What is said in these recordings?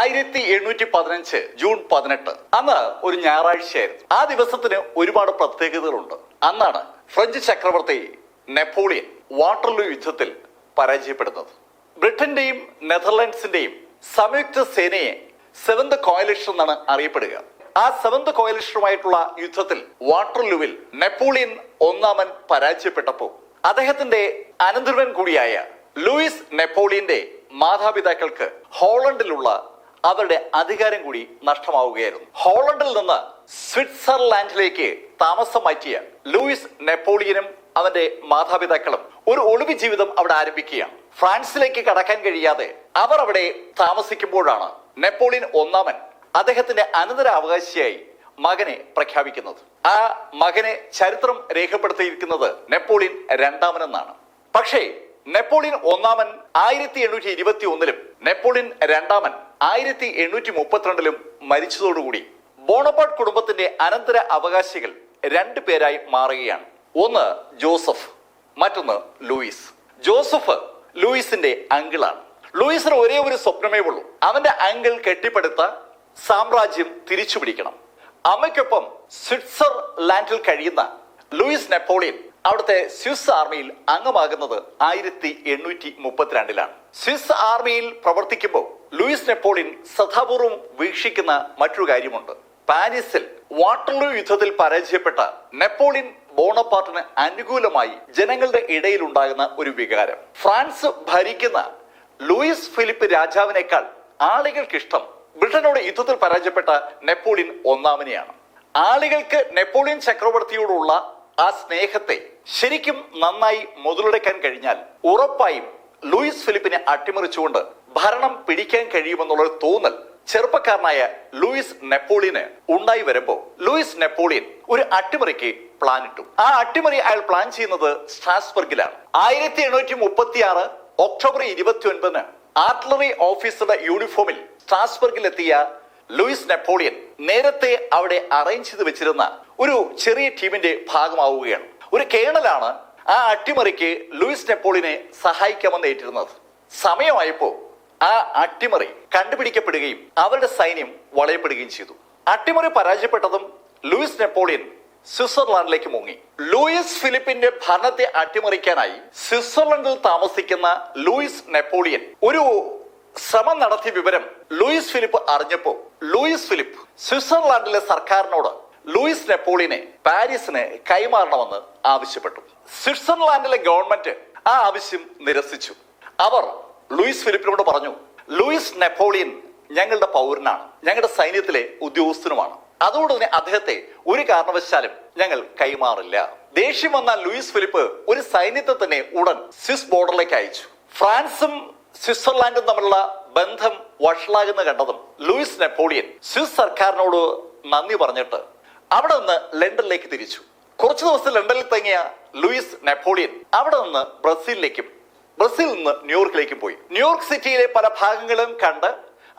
1815 June 18 അന്ന് ഒരു ഞായറാഴ്ചയായിരുന്നു. ആ ദിവസത്തിന് ഒരുപാട് പ്രത്യേകതകളുണ്ട്. അന്നാണ് ഫ്രഞ്ച് ചക്രവർത്തി നെപ്പോളിയൻ വാട്ടർലൂ യുദ്ധത്തിൽ പരാജയപ്പെടുന്നത്. ബ്രിട്ടന്റെയും നെതർലാൻഡ്സിന്റെയും സംയുക്ത സേനയെ സെവന്ത് കോയലിഷൻ എന്നാണ് അറിയപ്പെടുക. ആ സെവന്ത് കോയലിഷനുമായിട്ടുള്ള യുദ്ധത്തിൽ വാട്ടർലൂവിൽ നെപ്പോളിയൻ ഒന്നാമൻ പരാജയപ്പെട്ടപ്പോൾ അദ്ദേഹത്തിന്റെ അനന്തരവൻ കൂടിയായ ലൂയിസ് നെപ്പോളിയന്റെ മാതാപിതാക്കൾക്ക് ഹോളണ്ടിലുള്ള അവരുടെ അധികാരം കൂടി നഷ്ടമാവുകയായിരുന്നു. ഹോളണ്ടിൽ നിന്ന് സ്വിറ്റ്സർലാൻഡിലേക്ക് താമസം മാറ്റിയ ലൂയിസ് നെപ്പോളിയനും അവന്റെ മാതാപിതാക്കളും ഒരു ഒളിവ് ജീവിതം അവിടെ ആരംഭിക്കുകയാണ്. ഫ്രാൻസിലേക്ക് കടക്കാൻ കഴിയാതെ അവർ അവിടെ താമസിക്കുമ്പോഴാണ് നെപ്പോളിയൻ ഒന്നാമൻ അദ്ദേഹത്തിന്റെ അനന്തരാവകാശിയായി മകനെ പ്രഖ്യാപിക്കുന്നത്. ആ മകനെ ചരിത്രം രേഖപ്പെടുത്തിയിരിക്കുന്നത് നെപ്പോളിയൻ രണ്ടാമനെന്നാണ്. പക്ഷേ നെപ്പോളിയൻ ഒന്നാമൻ 1821 നെപ്പോളിയൻ രണ്ടാമൻ 1832 മരിച്ചതോടുകൂടി ബോണപ്പാർട്ട് കുടുംബത്തിന്റെ അനന്തര അവകാശികൾ രണ്ടു പേരായി മാറുകയാണ്. ഒന്ന് ജോസഫ്, മറ്റൊന്ന് ലൂയിസ്. ജോസഫ് ലൂയിസിന്റെ അങ്കിളാണ്. ലൂയിസിന് ഒരേ ഒരു സ്വപ്നമേ ഉള്ളൂ, അവന്റെ അങ്കിൾ കെട്ടിപ്പടുത്ത സാമ്രാജ്യം തിരിച്ചു പിടിക്കണം. അമ്മയ്ക്കൊപ്പം സ്വിറ്റ്സർലാൻഡിൽ കഴിയുന്ന ലൂയിസ് നെപ്പോളിയൻ അവിടുത്തെ സ്വിസ് ആർമിയിൽ അംഗമാകുന്നത് 1832 സ്വിസ് ആർമിയിൽ പ്രവർത്തിക്കുമ്പോൾ ലൂയിസ് നെപ്പോളിയൻ സദാപൂർവം വീക്ഷിക്കുന്ന മറ്റൊരു കാര്യമുണ്ട്. പാരീസിൽ വാട്ടർലൂ യുദ്ധത്തിൽ പരാജയപ്പെട്ട നെപ്പോളിയൻ ബോണപ്പാർട്ടിന് അനുകൂലമായി ജനങ്ങളുടെ ഇടയിൽ ഉണ്ടാകുന്ന ഒരു വികാരം. ഫ്രാൻസ് ഭരിക്കുന്ന ലൂയിസ് ഫിലിപ്പ് രാജാവിനേക്കാൾ ആളുകൾക്കിഷ്ടം ബ്രിട്ടനോട് യുദ്ധത്തിൽ പരാജയപ്പെട്ട നെപ്പോളിയൻ ഒന്നാമനെയാണ്. ആളുകൾക്ക് നെപ്പോളിയൻ ചക്രവർത്തിയോടുള്ള ആ സ്നേഹത്തെ ശരിക്കും നന്നായി മുതലെടുക്കാൻ കഴിഞ്ഞാൽ ഉറപ്പായും ലൂയിസ് ഫിലിപ്പിനെ അട്ടിമറിച്ചുകൊണ്ട് ഭരണം പിടിക്കാൻ കഴിയുമെന്നുള്ള തോന്നൽ ചെറുപ്പക്കാരനായ ലൂയിസ് നെപ്പോളിയന് ഉണ്ടായി വരുമ്പോൾ ലൂയിസ് നെപ്പോളിയൻ ഒരു അട്ടിമറിക്ക് പ്ലാൻ ഇട്ടു. ആ അട്ടിമറി അയാൾ പ്ലാൻ ചെയ്യുന്നത് സ്ട്രാസ്ബർഗിലാണ്. 1836 ഒക്ടോബർ 29 ആർട്ടിലറി ഓഫീസറുടെ യൂണിഫോമിൽ സ്ട്രാസ്ബർഗിലെത്തിയ ലൂയിസ് നെപ്പോളിയൻ നേരത്തെ അവിടെ അറേഞ്ച് ചെയ്ത് വെച്ചിരുന്ന ഒരു ചെറിയ ടീമിന്റെ ഭാഗമാവുകയാണ്. ഒരു കേണലാണ് ആ അട്ടിമറിക്ക് ലൂയിസ് നെപ്പോളിയനെ സഹായിക്കാമെന്ന് ഏറ്റിരുന്നത്. സമയമായപ്പോ ആ അട്ടിമറി കണ്ടുപിടിക്കപ്പെടുകയും അവരുടെ സൈന്യം വളയപ്പെടുകയും ചെയ്തു. അട്ടിമറി പരാജയപ്പെട്ടതും ലൂയിസ് നെപ്പോളിയൻ സ്വിറ്റ്സർലാൻഡിലേക്ക് മുങ്ങി. ലൂയിസ് ഫിലിപ്പിന്റെ ഭരണത്തെ അട്ടിമറിക്കാനായി സ്വിറ്റ്സർലൻഡിൽ താമസിക്കുന്ന ലൂയിസ് നെപ്പോളിയൻ ഒരു ശ്രമം നടത്തിയ വിവരം ലൂയിസ് ഫിലിപ്പ് അറിഞ്ഞപ്പോ ലൂയിസ് ഫിലിപ്പ് സ്വിറ്റ്സർലാൻഡിലെ സർക്കാരിനോട് ലൂയിസ് നെപ്പോളിയനെ പാരീസിന് കൈമാറണമെന്ന് ആവശ്യപ്പെട്ടു. സ്വിറ്റ്സർലാൻഡിലെ ഗവൺമെന്റ് ആ ആവശ്യം നിരസിച്ചു. അവർ ലൂയിസ് ഫിലിപ്പിനോട് പറഞ്ഞു, ലൂയിസ് നെപ്പോളിയൻ ഞങ്ങളുടെ പൗരനാണ്, ഞങ്ങളുടെ സൈന്യത്തിലെ ഉദ്യോഗസ്ഥനുമാണ്, അതുകൊണ്ട് തന്നെ അദ്ദേഹത്തെ ഒരു കാരണവശാലും ഞങ്ങൾ കൈമാറില്ല. ദേഷ്യം വന്ന ലൂയിസ് ഫിലിപ്പ് ഒരു സൈന്യത്തെ തന്നെ ഉടൻ സ്വിസ് ബോർഡറിലേക്ക് അയച്ചു. ഫ്രാൻസും സ്വിറ്റ്സർലാൻഡും തമ്മിലുള്ള ബന്ധം വഷളാകുന്ന കണ്ടതും ലൂയിസ് നെപ്പോളിയൻ സ്വിസ് സർക്കാരിനോട് നന്ദി പറഞ്ഞിട്ട് അവിടെ നിന്ന് ലണ്ടനിലേക്ക് തിരിച്ചു. കുറച്ചു ദിവസം ലണ്ടനിൽ തങ്ങിയ ലൂയിസ് നെപ്പോളിയൻ അവിടെ നിന്ന് ബ്രസീലിലേക്കും ബ്രസീലിൽ നിന്ന് ന്യൂയോർക്കിലേക്കും പോയി. ന്യൂയോർക്ക് സിറ്റിയിലെ പല ഭാഗങ്ങളും കണ്ട്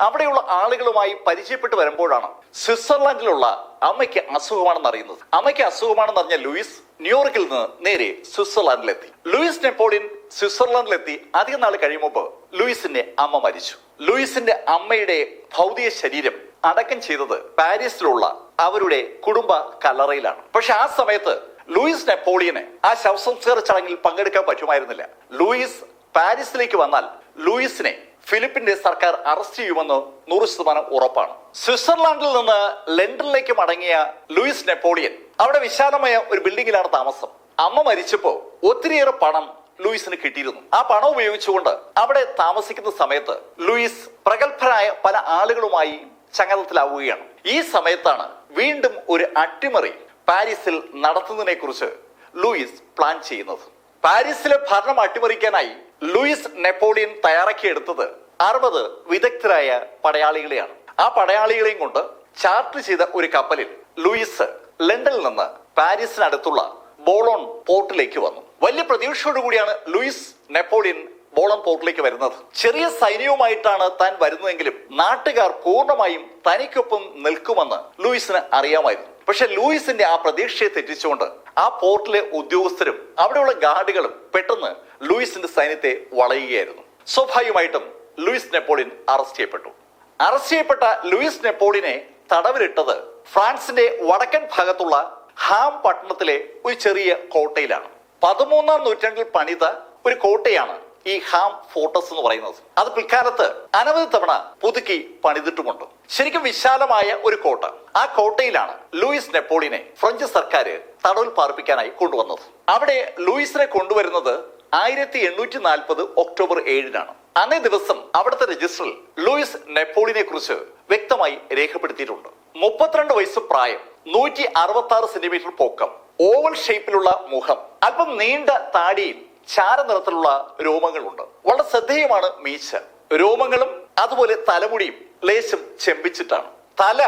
അവിടെയുള്ള ആളുകളുമായി പരിചയപ്പെട്ട് വരുമ്പോഴാണ് സ്വിറ്റ്സർലാൻഡിലുള്ള അമ്മയ്ക്ക് അസുഖമാണെന്ന് അറിയുന്നത്. അമ്മയ്ക്ക് അസുഖമാണെന്ന് അറിഞ്ഞ ലൂയിസ് ന്യൂയോർക്കിൽ നിന്ന് നേരെ സ്വിറ്റ്സർലാൻഡിലെത്തി. ലൂയിസ് നെപ്പോളിയൻ സ്വിറ്റ്സർലാൻഡിലെത്തി അധികം നാൾ കഴിയുമ്പോൾ ലൂയിസിന്റെ അമ്മ മരിച്ചു. ലൂയിസിന്റെ അമ്മയുടെ ഭൗതിക ശരീരം അടക്കം ചെയ്തത് പാരീസിലുള്ള അവരുടെ കുടുംബ കല്ലറയിലാണ്. പക്ഷെ ആ സമയത്ത് ലൂയിസ് നെപ്പോളിയന് ആ ശവസംസ്കാര ചടങ്ങിൽ പങ്കെടുക്കാൻ പറ്റുമായിരുന്നില്ല. ലൂയിസ് പാരീസിലേക്ക് വന്നാൽ ലൂയിസിനെ ഫിലിപ്പിന്റെ സർക്കാർ അറസ്റ്റ് ചെയ്യുമെന്ന് 100% ഉറപ്പാണ്. സ്വിറ്റ്സർലാൻഡിൽ നിന്ന് ലണ്ടനിലേക്ക് മടങ്ങിയ ലൂയിസ് നെപ്പോളിയൻ അവിടെ വിശാലമായ ഒരു ബിൽഡിംഗിലാണ് താമസം. അമ്മ മരിച്ചപ്പോ ഒത്തിരിയേറെ പണം ലൂയിസിന് കിട്ടിയിരുന്നു. ആ പണം ഉപയോഗിച്ചുകൊണ്ട് അവിടെ താമസിക്കുന്ന സമയത്ത് ലൂയിസ് പ്രഗത്ഭരായ പല ആളുകളുമായി ചങ്ങലത്തിലാവുകയാണ്. ഈ സമയത്താണ് വീണ്ടും ഒരു അട്ടിമറി പാരീസിൽ നടത്തുന്നതിനെ കുറിച്ച് ലൂയിസ് പ്ലാൻ ചെയ്യുന്നത്. പാരീസിലെ ഭരണം അട്ടിമറിക്കാനായി ലൂയിസ് നെപ്പോളിയൻ തയ്യാറാക്കിയെടുത്തത് 60 വിദഗ്ധരായ പടയാളികളെയാണ്. ആ പടയാളികളെയും കൊണ്ട് ചാർട്ടർ ചെയ്ത ഒരു കപ്പലിൽ ലൂയിസ് ലണ്ടനിൽ നിന്ന് പാരീസിനടുത്തുള്ള ബോളോൺ പോർട്ടിലേക്ക് വന്നു. വലിയ പ്രതീക്ഷയോടുകൂടിയാണ് ലൂയിസ് നെപ്പോളിയൻ ബോളോൺ പോർട്ടിലേക്ക് വരുന്നത്. ചെറിയ സൈന്യവുമായിട്ടാണ് താൻ വരുന്നതെങ്കിലും നാട്ടുകാർ പൂർണ്ണമായും തനിക്കൊപ്പം നിൽക്കുമെന്ന് ലൂയിസിന് അറിയാമായിരുന്നു. പക്ഷെ ലൂയിസിന്റെ ആ പ്രതീക്ഷയെ തെറ്റിച്ചുകൊണ്ട് ആ പോർട്ടിലെ ഉദ്യോഗസ്ഥരും അവിടെയുള്ള ഗാർഡുകളും പെട്ടെന്ന് ലൂയിസിന്റെ സൈന്യത്തെ വളയുകയായിരുന്നു. സ്വാഭാവികമായിട്ടും ലൂയിസ് നെപ്പോളിയൻ അറസ്റ്റ് ചെയ്യപ്പെട്ടു. അറസ്റ്റ് ചെയ്യപ്പെട്ട ലൂയിസ് നെപ്പോളിയനെ തടവിലിട്ടത് ഫ്രാൻസിന്റെ വടക്കൻ ഭാഗത്തുള്ള ഹാം പട്ടണത്തിലെ ഒരു ചെറിയ കോട്ടയിലാണ്. 13-ാം നൂറ്റാണ്ടിൽ പണിത ഒരു കോട്ടയാണ് ഈ ഹാം ഫോർട്ടസ് എന്ന് പറയുന്നത്. അത് പിൽക്കാലത്ത് അനവധി തവണ പുതുക്കി പണിതിട്ടുമുണ്ട്. ശരിക്കും വിശാലമായ ഒരു കോട്ട. ആ കോട്ടയിലാണ് ലൂയിസ് നെപ്പോളിയനെ ഫ്രഞ്ച് സർക്കാർ തടവിൽ പാർപ്പിക്കാനായി കൊണ്ടുവന്നത്. അവിടെ ലൂയിസിനെ കൊണ്ടുവരുന്നത് 1840 ഒക്ടോബർ 7-നാണ്. അന്നേ ദിവസം അവിടുത്തെ രജിസ്റ്ററിൽ ലൂയിസ് നെപ്പോളിയനെ കുറിച്ച് വ്യക്തമായി രേഖപ്പെടുത്തിയിട്ടുണ്ട്. 32 വയസ്സ് പ്രായം, 166 സെന്റിമീറ്റർ പൊക്കം, ഓവൽ ഷേപ്പിലുള്ള മുഖം, അല്പം നീണ്ട താടിയിൽ ചാരനിറത്തിലുള്ള രോമങ്ങളുണ്ട്. വളരെ ശ്രദ്ധേയമാണ് മീശ. രോമങ്ങളും അതുപോലെ തലമുടിയും ലേശം ചെമ്പിച്ചിട്ടാണ്. തല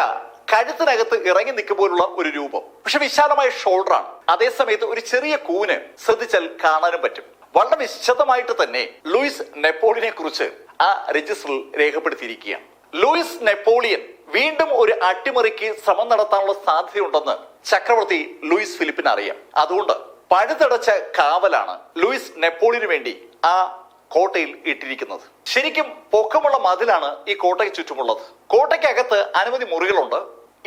കഴുത്തിനകത്ത് ഇറങ്ങി നിൽക്കുമ്പോലുള്ള ഒരു രൂപം. പക്ഷെ വിശാലമായ ഷോൾഡറാണ്. അതേസമയത്ത് ഒരു ചെറിയ കൂന് ശ്രദ്ധിച്ചാൽ കാണാനും പറ്റും. വളരെ വിശദമായിട്ട് തന്നെ ലൂയിസ് നെപ്പോളിയനെ കുറിച്ച് ആ രജിസ്റ്ററിൽ രേഖപ്പെടുത്തിയിരിക്കുകയാണ്. ലൂയിസ് നെപ്പോളിയൻ വീണ്ടും ഒരു അട്ടിമറിക്ക് ശ്രമം നടത്താനുള്ള സാധ്യതയുണ്ടെന്ന് ചക്രവർത്തി ലൂയിസ് ഫിലിപ്പിന് അറിയാം. അതുകൊണ്ട് പഴുതടച്ച കാവലാണ് ലൂയിസ് നെപ്പോളിയന് വേണ്ടി ആ കോട്ടയിൽ ഇട്ടിരിക്കുന്നത്. ശരിക്കും പൊക്കമുള്ള മതിലാണ് ഈ കോട്ടയ്ക്ക് ചുറ്റുമുള്ളത്. കോട്ടയ്ക്കകത്ത് അനവധി മുറികളുണ്ട്.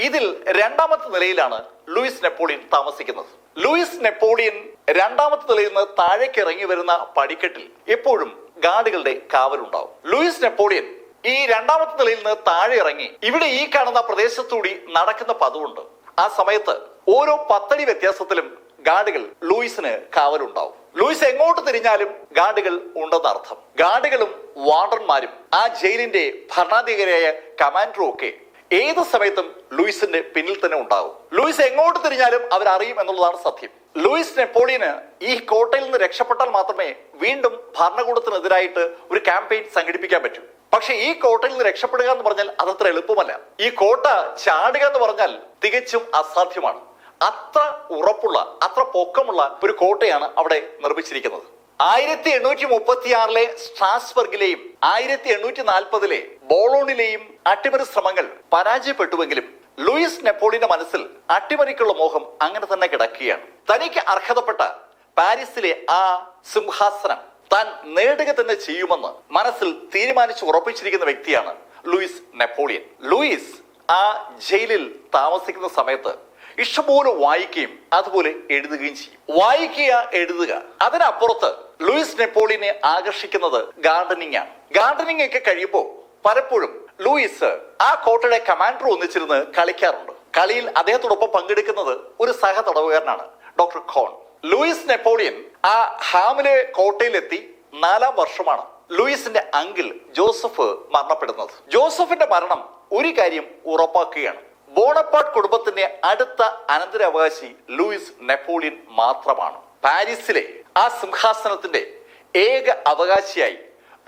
ഇതിൽ 2ാമത്തെ നിലയിലാണ് ലൂയിസ് നെപ്പോളിയൻ താമസിക്കുന്നത്. ലൂയിസ് നെപ്പോളിയൻ 2ാമത്തെ നിലയിൽ നിന്ന് താഴേക്ക് ഇറങ്ങി വരുന്ന പടിക്കെട്ടിൽ എപ്പോഴും ഗാർഡുകളുടെ കാവലുണ്ടാവും. ലൂയിസ് നെപ്പോളിയൻ ഈ 2ാമത്തെ നിലയിൽ നിന്ന് താഴെ ഇറങ്ങി ഇവിടെ ഈ കാണുന്ന പ്രദേശത്തൂടി നടക്കുന്ന പതിവുണ്ട്. ആ സമയത്ത് ഓരോ 10 അടി വ്യത്യാസത്തിലും ഗാർഡുകൾ ലൂയിസിന് കാവലുണ്ടാവും. ലൂയിസ് എങ്ങോട്ട് തിരിഞ്ഞാലും ഗാർഡുകൾ ഉണ്ടെന്ന് അർത്ഥം. ഗാർഡുകളും വാർഡന്മാരും ആ ജയിലിന്റെ ഭരണാധികാരിയായ കമാൻഡറും ഒക്കെ ഏത് സമയത്തും ലൂയിസിന്റെ പിന്നിൽ തന്നെ ഉണ്ടാവും. ലൂയിസ് എങ്ങോട്ട് തിരിഞ്ഞാലും അവരറിയും എന്നുള്ളതാണ് സത്യം. ലൂയിസ് നെപ്പോളിയന് ഈ കോട്ടയിൽ നിന്ന് രക്ഷപ്പെട്ടാൽ മാത്രമേ വീണ്ടും ഭരണകൂടത്തിനെതിരായിട്ട് ഒരു ക്യാമ്പയിൻ സംഘടിപ്പിക്കാൻ പറ്റൂ. പക്ഷെ ഈ കോട്ടയിൽ നിന്ന് രക്ഷപ്പെടുക എന്ന് പറഞ്ഞാൽ അതത്ര എളുപ്പമല്ല. ഈ കോട്ട ചാടുക എന്ന് പറഞ്ഞാൽ തികച്ചും അസാധ്യമാണ്. അത്ര ഉറപ്പുള്ള, അത്ര പൊക്കമുള്ള ഒരു കോട്ടയാണ് അവിടെ നിർമ്മിച്ചിരിക്കുന്നത്. 1836 സ്ട്രാസ്ബർഗിലെയും 1840 ബോളോണിലെയും അട്ടിമറി ശ്രമങ്ങൾ പരാജയപ്പെട്ടുവെങ്കിലും ലൂയിസ് നെപ്പോളിയന്റെ മനസ്സിൽ അട്ടിമറിക്കുള്ള മോഹം അങ്ങനെ തന്നെ കിടക്കുകയാണ്. തനിക്ക് അർഹതപ്പെട്ട പാരീസിലെ ആ സിംഹാസനം താൻ നേടുക തന്നെ ചെയ്യുമെന്ന് മനസ്സിൽ തീരുമാനിച്ച് ഉറപ്പിച്ചിരിക്കുന്ന വ്യക്തിയാണ് ലൂയിസ് നെപ്പോളിയൻ. ലൂയിസ് ആ ജയിലിൽ താമസിക്കുന്ന സമയത്ത് ഇഷ്ടംപോലെ വായിക്കുകയും അതുപോലെ എഴുതുകയും ചെയ്യും. വായിക്കുക, എഴുതുക. അതിനപ്പുറത്ത് ലൂയിസ് നെപ്പോളിയനെ ആകർഷിക്കുന്നത് ഗാർഡനിങ് ആണ്. ഗാർഡനിങ് ഒക്കെ കഴിയുമ്പോൾ പലപ്പോഴും ലൂയിസ് ആ കോട്ടയുടെ കമാൻഡർ ഒന്നിച്ചിരുന്ന് കളിക്കാറുണ്ട്. കളിയിൽ അദ്ദേഹത്തോടൊപ്പം പങ്കെടുക്കുന്നത് ഒരു സഹ തടവുകാരനാണ്, ഡോക്ടർ ഖോൺ. ലൂയിസ് നെപ്പോളിയൻ ആ ഹാമിലെ കോട്ടയിലെത്തി 4-ാം വർഷമാണ് ലൂയിസിന്റെ അങ്കിൾ ജോസഫ് മരണപ്പെടുന്നത്. ജോസഫിന്റെ മരണം ഒരു കാര്യം ഉറപ്പാക്കുകയാണ്: ബോണപ്പാർട്ട് കുടുംബത്തിന്റെ അടുത്ത അനന്തരാവകാശി ലൂയിസ് നെപ്പോളിയൻ മാത്രമാണ്. പാരീസിലെ ആ സിംഹാസനത്തിന്റെ ഏക അവകാശിയായി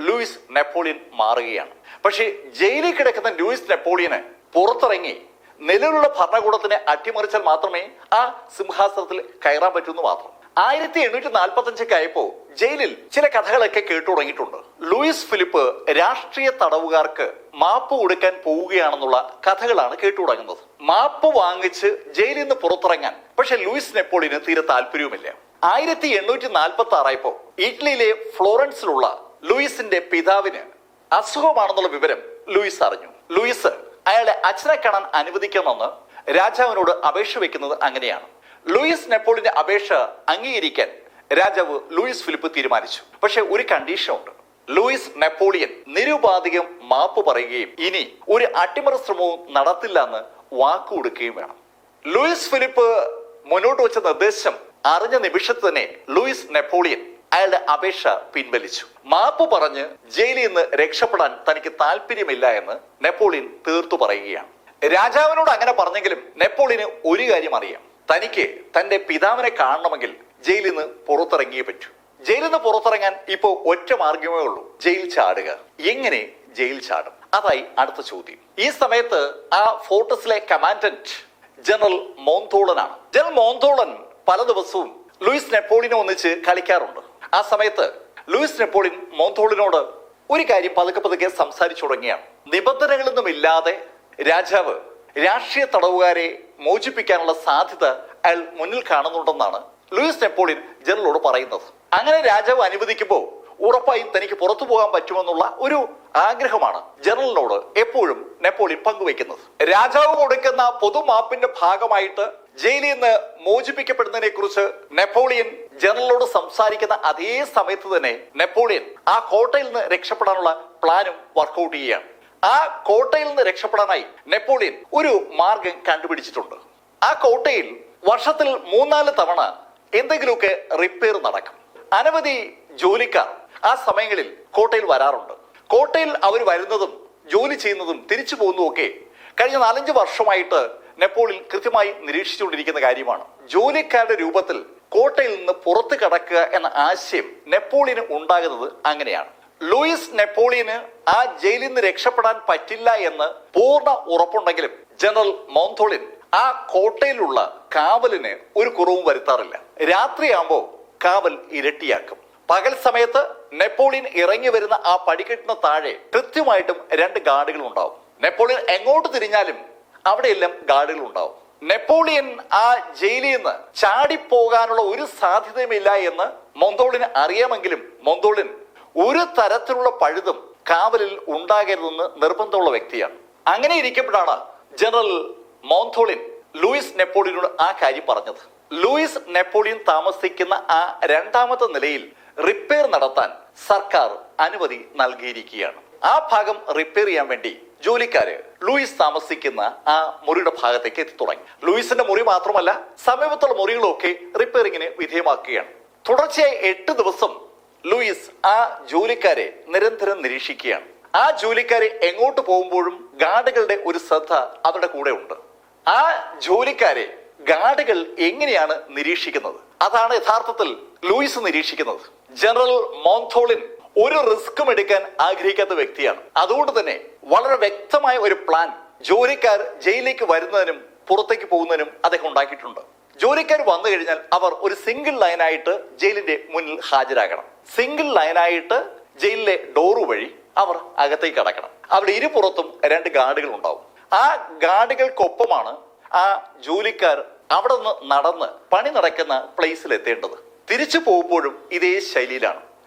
ലൂയിസ് നെപ്പോളിയൻ മാറുകയാണ്. പക്ഷേ ജയിലിൽ കിടക്കുന്ന ലൂയിസ് നെപ്പോളിയന് പുറത്തിറങ്ങി നിലവിലുള്ള ഭരണകൂടത്തിനെ അട്ടിമറിച്ചാൽ മാത്രമേ ആ സിംഹാസനത്തിൽ കയറാൻ പറ്റൂ എന്ന് മാത്രം. 1845 ആയപ്പോ ജയിലിൽ ചില കഥകളൊക്കെ കേട്ടു തുടങ്ങിയിട്ടുണ്ട്. ലൂയിസ് ഫിലിപ്പ് രാഷ്ട്രീയ തടവുകാർക്ക് മാപ്പ് കൊടുക്കാൻ പോവുകയാണെന്നുള്ള കഥകളാണ് കേട്ടു തുടങ്ങുന്നത്. മാപ്പ് വാങ്ങിച്ച് ജയിലിൽ നിന്ന് പുറത്തിറങ്ങാൻ പക്ഷെ ലൂയിസ് നെപ്പോളിയന് തീരെ താല്പര്യവുമില്ല. 1846 ആയപ്പോ ഇറ്റലിയിലെ ഫ്ലോറൻസിലുള്ള ലൂയിസിന്റെ പിതാവിന് അസുഖമാണെന്നുള്ള വിവരം ലൂയിസ് അറിഞ്ഞു. ലൂയിസ് അയാളെ അച്ഛനെ കാണാൻ അനുവദിക്കണമെന്ന് രാജാവിനോട് അപേക്ഷ വെക്കുന്നത് അങ്ങനെയാണ്. ലൂയിസ് നെപ്പോളിയന്റെ അപേക്ഷ അംഗീകരിക്കാൻ രാജാവ് ലൂയിസ് ഫിലിപ്പ് തീരുമാനിച്ചു. പക്ഷെ ഒരു കണ്ടീഷൻ ഉണ്ട്. ലൂയിസ് നെപ്പോളിയൻ നിരുപാധികം മാപ്പ് പറയുകയും ഇനി ഒരു അട്ടിമറി ശ്രമവും നടത്തില്ല എന്ന് വാക്കുകൊടുക്കുകയും വേണം. ലൂയിസ് ഫിലിപ്പ് മുന്നോട്ട് വെച്ച നിർദ്ദേശം അറിഞ്ഞ നിമിഷത്തിൽ തന്നെ ലൂയിസ് നെപ്പോളിയൻ അയാളുടെ അപേക്ഷ പിൻവലിച്ചു. മാപ്പ് പറഞ്ഞ് ജയിലിൽ നിന്ന് രക്ഷപ്പെടാൻ തനിക്ക് താല്പര്യമില്ല എന്ന് നെപ്പോളിയൻ തീർത്തു പറയുകയാണ്. രാജാവിനോട് അങ്ങനെ പറഞ്ഞെങ്കിലും നെപ്പോളിയന് ഒരു കാര്യം അറിയാം: തനിക്ക് തന്റെ പിതാവിനെ കാണണമെങ്കിൽ ജയിലിൽ നിന്ന് പുറത്തിറങ്ങിയേ പറ്റൂ. ജയിലിൽ നിന്ന് പുറത്തിറങ്ങാൻ ഇപ്പോ ഒറ്റ മാർഗമേ ഉള്ളൂ: ജയിൽ ചാടുക. എങ്ങനെ ജയിൽ ചാടും? അതായി അടുത്ത ചോദ്യം. ഈ സമയത്ത് ആ ഫോർട്ടസിലെ കമാൻഡന്റ് ജനറൽ മോന്തോളനാണ്. ജനറൽ മോന്തോളൻ പല ദിവസവും ലൂയിസ് നെപ്പോളിയനെ ഒന്നിച്ച് കളിക്കാറുണ്ട്. ആ സമയത്ത് ലൂയിസ് നെപ്പോളിയൻ മോന്തോളിനോട് ഒരു കാര്യം പതുക്കെ സംസാരിച്ചു തുടങ്ങിയാണ്. നിബന്ധനകളൊന്നുമില്ലാതെ രാജാവ് രാഷ്ട്രീയ തടവുകാരെ മോചിപ്പിക്കാനുള്ള സാധ്യത അയാൾ മുന്നിൽ കാണുന്നുണ്ടെന്നാണ് ലൂയിസ് നെപ്പോളിയൻ ജനറലോട് പറയുന്നത്. അങ്ങനെ രാജാവ് അനുവദിക്കുമ്പോൾ ഉറപ്പായും തനിക്ക് പുറത്തു പോകാൻ പറ്റുമെന്നുള്ള ഒരു ആഗ്രഹമാണ് ജനറലിനോട് എപ്പോഴും നെപ്പോളിയൻ പങ്കുവയ്ക്കുന്നത്. രാജാവ് കൊടുക്കുന്ന പൊതുമാപ്പിന്റെ ഭാഗമായിട്ട് ജയിലിൽ നിന്ന് മോചിപ്പിക്കപ്പെടുന്നതിനെ കുറിച്ച് നെപ്പോളിയൻ ജനറലിനോട് സംസാരിക്കുന്ന അതേ സമയത്ത് തന്നെ നെപ്പോളിയൻ ആ കോട്ടയിൽ നിന്ന് രക്ഷപ്പെടാനുള്ള പ്ലാനും വർക്കൗട്ട് ചെയ്യുകയാണ്. ആ കോട്ടയിൽ നിന്ന് രക്ഷപ്പെടാനായി നെപ്പോളിയൻ ഒരു മാർഗം കണ്ടുപിടിച്ചിട്ടുണ്ട്. ആ കോട്ടയിൽ വർഷത്തിൽ 3-4 തവണ എന്തെങ്കിലുമൊക്കെ റിപ്പയർ നടക്കും. അനവധി ജോലിക്കാർ ആ സമയങ്ങളിൽ കോട്ടയിൽ വരാറുണ്ട്. കോട്ടയിൽ അവർ വരുന്നതും ജോലി ചെയ്യുന്നതും തിരിച്ചു പോകുന്നതും ഒക്കെ കഴിഞ്ഞ 4-5 വർഷമായിട്ട് നെപ്പോളിയൻ കൃത്യമായി നിരീക്ഷിച്ചുകൊണ്ടിരിക്കുന്ന കാര്യമാണ്. ജോലിക്കാരുടെ രൂപത്തിൽ കോട്ടയിൽ നിന്ന് പുറത്തു കടക്കുക എന്ന ആശയം നെപ്പോളിയന് ഉണ്ടാകുന്നത് അങ്ങനെയാണ്. ലൂയിസ് നെപ്പോളിയന് ആ ജയിലിൽ നിന്ന് രക്ഷപ്പെടാൻ പറ്റില്ല എന്ന് പൂർണ്ണ ഉറപ്പുണ്ടെങ്കിലും ജനറൽ മോന്തോളിൻ ആ കോട്ടയിലുള്ള കാവലിന് ഒരു കുറവും വരുത്താറില്ല. രാത്രിയാകുമ്പോൾ കാവൽ ഇരട്ടിയാക്കും. പകൽ സമയത്ത് നെപ്പോളിയൻ ഇറങ്ങി വരുന്ന ആ പടിക്കെട്ടിന് താഴെ കൃത്യമായിട്ടും 2 ഗാർഡുകൾ ഉണ്ടാവും. നെപ്പോളിയൻ എങ്ങോട്ട് തിരിഞ്ഞാലും അവിടെയെല്ലാം ഗാർഡുകൾ ഉണ്ടാവും. നെപ്പോളിയൻ ആ ജയിലിൽ നിന്ന് ചാടിപ്പോകാനുള്ള ഒരു സാധ്യതയുമില്ല എന്ന് മോന്തോളിന് അറിയാമെങ്കിലും മോന്തോളിൻ ഒരു തരത്തിലുള്ള പഴുതും കാവലിൽ ഉണ്ടാകരുതെന്ന് നിർബന്ധമുള്ള വ്യക്തിയാണ്. അങ്ങനെ ഇരിക്കുമ്പോഴാണ് ജനറൽ മോന്തോളിൻ ലൂയിസ് നെപ്പോളിയനോട് ആ കാര്യം പറഞ്ഞത്. ലൂയിസ് നെപ്പോളിയൻ താമസിക്കുന്ന ആ 2ാമത്തെ നിലയിൽ റിപ്പയർ നടത്താൻ സർക്കാർ അനുമതി നൽകിയിരിക്കുകയാണ്. ആ ഭാഗം റിപ്പയർ ചെയ്യാൻ വേണ്ടി ജോലിക്കാര് ലൂയിസ് താമസിക്കുന്ന ആ മുറിയുടെ ഭാഗത്തേക്ക് എത്തി തുടങ്ങി. ലൂയിസിന്റെ മുറി മാത്രമല്ല, സമീപത്തുള്ള മുറികളൊക്കെ റിപ്പയറിങ്ങിന് വിധേയമാക്കുകയാണ്. തുടർച്ചയായി 8 ദിവസം ലൂയിസ് ആ ജോലിക്കാരെ നിരന്തരം നിരീക്ഷിക്കുകയാണ്. ആ ജോലിക്കാരെ എങ്ങോട്ട് പോകുമ്പോഴും ഗാർഡുകളുടെ ഒരു ശ്രദ്ധ അവരുടെ കൂടെ ഉണ്ട്. ആ ജോലിക്കാരെ ഗാർഡുകൾ എങ്ങനെയാണ് നിരീക്ഷിക്കുന്നത്, അതാണ് യഥാർത്ഥത്തിൽ ലൂയിസ് നിരീക്ഷിക്കുന്നത്. ജനറൽ മോന്തോളിൻ ഒരു റിസ്ക്കും എടുക്കാൻ ആഗ്രഹിക്കാത്ത വ്യക്തിയാണ്. അതുകൊണ്ട് തന്നെ വളരെ വ്യക്തമായ ഒരു പ്ലാൻ ജോലിക്കാർ ജയിലിലേക്ക് വരുന്നതിനും പുറത്തേക്ക് പോകുന്നതിനും അദ്ദേഹം ഉണ്ടാക്കിയിട്ടുണ്ട്. ജോലിക്കാർ വന്നു കഴിഞ്ഞാൽ അവർ ഒരു സിംഗിൾ ലൈനായിട്ട് ജയിലിന്റെ മുന്നിൽ ഹാജരാകണം. സിംഗിൾ ലൈനായിട്ട് ജയിലിലെ ഡോറ് വഴി അവർ അകത്തേക്ക് കടക്കണം. അവിടെ ഇരുപുറത്തും 2 ഗാർഡുകൾ ഉണ്ടാവും. ആ ഗാർഡുകൾക്കൊപ്പമാണ് ആ ജോലിക്കാർ അവിടെ നിന്ന് നടന്ന് പണി നടക്കുന്ന പ്ലേസിൽ എത്തേണ്ടത്. തിരിച്ചു പോകുമ്പോഴും ഇതേ ശൈലിയിലാണ്,